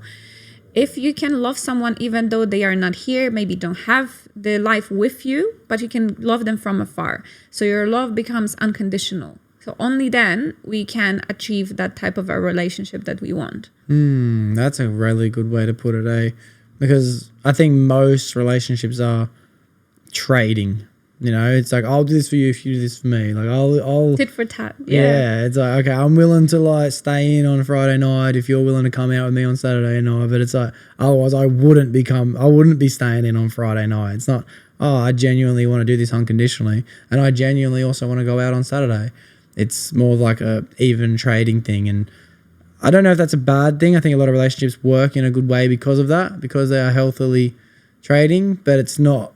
If you can love someone even though they are not here, maybe don't have the life with you, but you can love them from afar. So your love becomes unconditional. So only then we can achieve that type of a relationship that we want. That's a really good way to put it, eh? Because I think most relationships are trading. You know, it's like, I'll do this for you if you do this for me. Like, I'll tit for tat. Yeah, it's like, okay, I'm willing to like stay in on Friday night if you're willing to come out with me on Saturday night. But it's like, otherwise I wouldn't be staying in on Friday night. It's not, oh, I genuinely want to do this unconditionally, and I genuinely also want to go out on Saturday. It's more like a even trading thing. And I don't know if that's a bad thing. I think a lot of relationships work in a good way because of that, because they are healthily trading, but it's not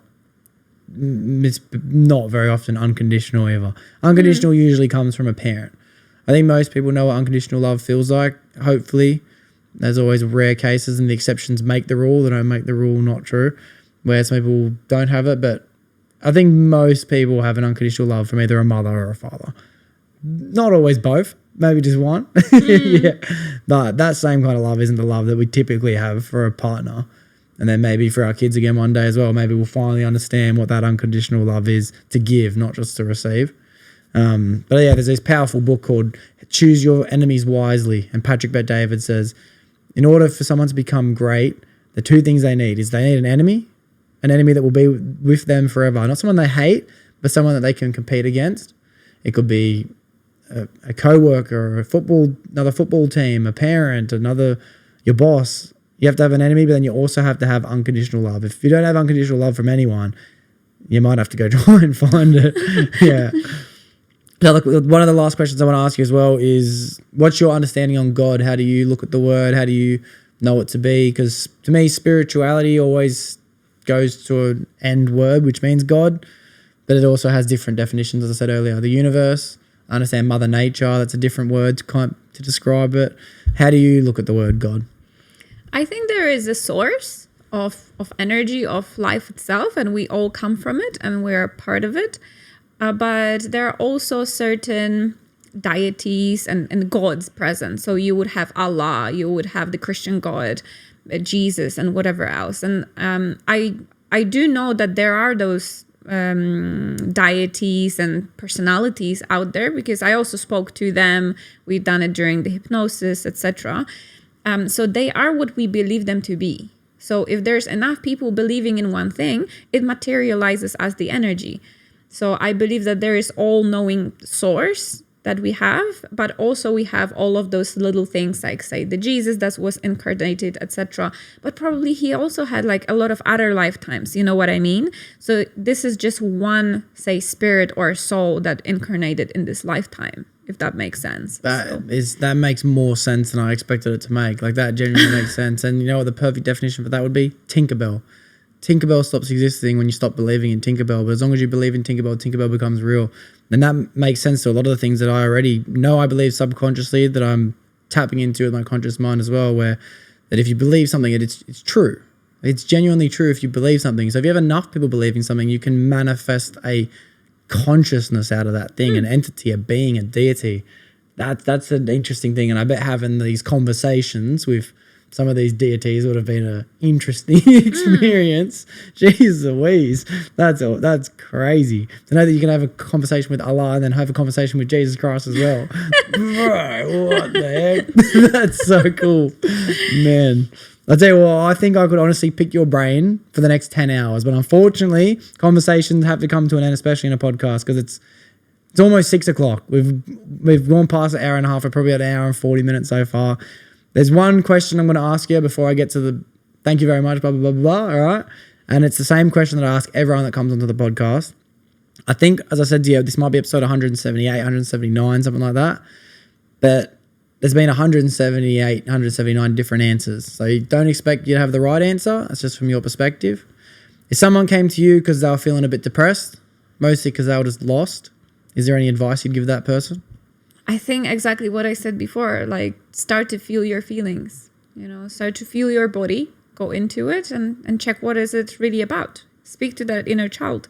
very often unconditional either. Unconditional usually comes from a parent. I think most people know what unconditional love feels like, hopefully. There's always rare cases, and the exceptions make the rule. They don't make the rule not true, where some people don't have it. But I think most people have an unconditional love from either a mother or a father. Not always both, maybe just one. Yeah. But that same kind of love isn't the love that we typically have for a partner. And then maybe for our kids again one day as well, maybe we'll finally understand what that unconditional love is, to give, not just to receive. But yeah, there's this powerful book called Choose Your Enemies Wisely. And Patrick Bet-David says, in order for someone to become great, the two things they need is they need an enemy that will be with them forever. Not someone they hate, but someone that they can compete against. It could be a co-worker, another football team, a parent, your boss. You have to have an enemy, but then you also have to have unconditional love. If you don't have unconditional love from anyone, you might have to go try and find it. Yeah. Now, look, one of the last questions I want to ask you as well is, what's your understanding on God? How do you look at the word? How do you know it to be? Because to me, spirituality always goes to an end word, which means God, but it also has different definitions, as I said earlier. The universe, I understand Mother Nature, that's a different word to describe it. How do you look at the word God? I think there is a source of energy, of life itself, and we all come from it and we're a part of it. But there are also certain deities and gods present. So you would have Allah, you would have the Christian God, Jesus, and whatever else. And I do know that there are those deities and personalities out there, because I also spoke to them. We've done it during the hypnosis, etc. So they are what we believe them to be. So if there's enough people believing in one thing, it materializes as the energy. So I believe that there is all-knowing source that we have, but also we have all of those little things, like say the Jesus that was incarnated, etc. But probably he also had like a lot of other lifetimes, you know what I mean? So this is just one, say, spirit or soul that incarnated in this lifetime, if that makes sense. That makes more sense than I expected it to make. Like, that genuinely makes sense. And you know what the perfect definition for that would be? Tinkerbell. Tinkerbell stops existing when you stop believing in Tinkerbell, but as long as you believe in Tinkerbell, Tinkerbell becomes real. And that makes sense to a lot of the things that I already know I believe subconsciously, that I'm tapping into with my conscious mind as well, where that if you believe something, it's true. It's genuinely true if you believe something. So if you have enough people believing something, you can manifest a consciousness out of that thing, an entity, a being, a deity. That's an interesting thing. And I bet having these conversations with some of these deities would have been an interesting experience. Jeez Louise. That's crazy. To know that you can have a conversation with Allah and then have a conversation with Jesus Christ as well. Bro, what the heck? That's so cool. Man. I'll tell you what, I think I could honestly pick your brain for the next 10 hours. But unfortunately, conversations have to come to an end, especially in a podcast, because it's almost 6 o'clock. We've gone past an hour and a half. We're probably at an hour and 40 minutes so far. There's one question I'm going to ask you before I get to the thank you very much, blah, blah, blah, blah, all right? And it's the same question that I ask everyone that comes onto the podcast. I think, as I said to you, this might be episode 178, 179, something like that. But there's been 178, 179 different answers. So you don't expect you to have the right answer. That's just from your perspective. If someone came to you because they were feeling a bit depressed, mostly because they were just lost, is there any advice you'd give that person? I think exactly what I said before, like start to feel your feelings, start to feel your body, go into it and check what is it really about. Speak to that inner child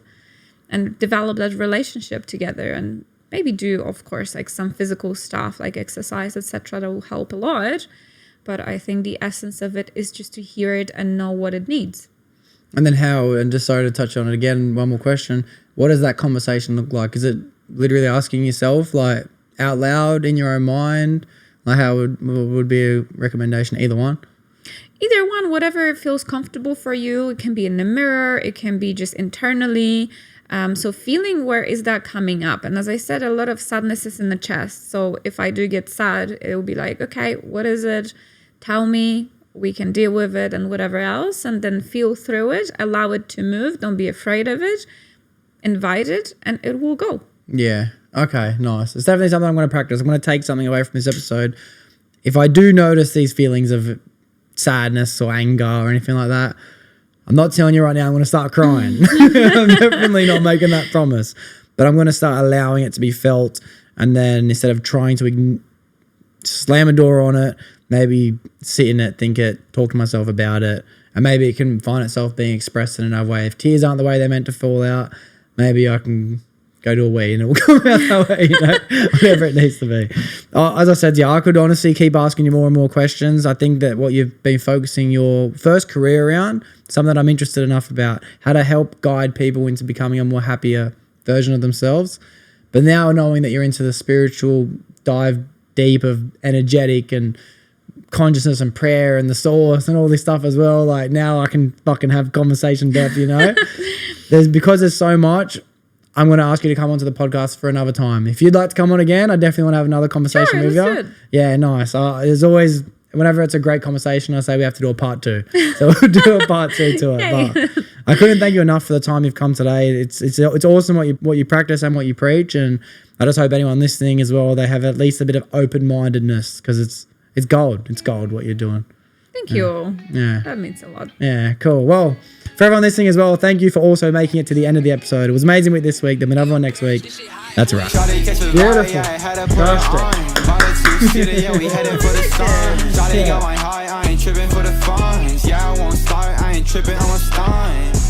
and develop that relationship together, and maybe do, of course, like some physical stuff like exercise, etc. that will help a lot. But I think the essence of it is just to hear it and know what it needs. And then and just sorry to touch on it again, one more question. What does that conversation look like? Is it literally asking yourself like out loud in your own mind? Like how would be a recommendation? Either one? Either one, whatever feels comfortable for you. It can be in the mirror. It can be just internally. So feeling where is that coming up? And as I said, a lot of sadness is in the chest. So if I do get sad, it will be like, okay, what is it? Tell me. We can deal with it and whatever else. And then feel through it. Allow it to move. Don't be afraid of it. Invite it and it will go. Yeah. Okay, nice. It's definitely something I'm going to practice. I'm going to take something away from this episode. If I do notice these feelings of sadness or anger or anything like that, I'm not telling you right now I'm going to start crying. I'm definitely not making that promise. But I'm going to start allowing it to be felt. And then instead of trying to slam a door on it, maybe sit in it, think it, talk to myself about it. And maybe it can find itself being expressed in another way. If tears aren't the way they're meant to fall out, maybe I can go to a wee and it will come out that way, whatever it needs to be. As I said, I could honestly keep asking you more and more questions. I think that what you've been focusing your first career around, something that I'm interested enough about, how to help guide people into becoming a more happier version of themselves. But now knowing that you're into the spiritual dive deep of energetic and consciousness and prayer and the source and all this stuff as well, like now I can fucking have conversation depth, because there's so much. I'm going to ask you to come onto the podcast for another time. If you'd like to come on again, I definitely want to have another conversation with you. Good. Yeah, nice. There's always, whenever it's a great conversation, I say we have to do a part 2. So we'll do a part 2 to it. But I couldn't thank you enough for the time you've come today. It's awesome what you practice and what you preach. And I just hope anyone listening as well, they have at least a bit of open-mindedness, because it's gold. It's gold what you're doing. Thank you. Yeah. That means a lot. Yeah, cool. Well, for everyone listening as well, thank you for also making it to the end of the episode. It was amazing with this week. There'll be another one next week. That's a wrap. Beautiful. Fantastic.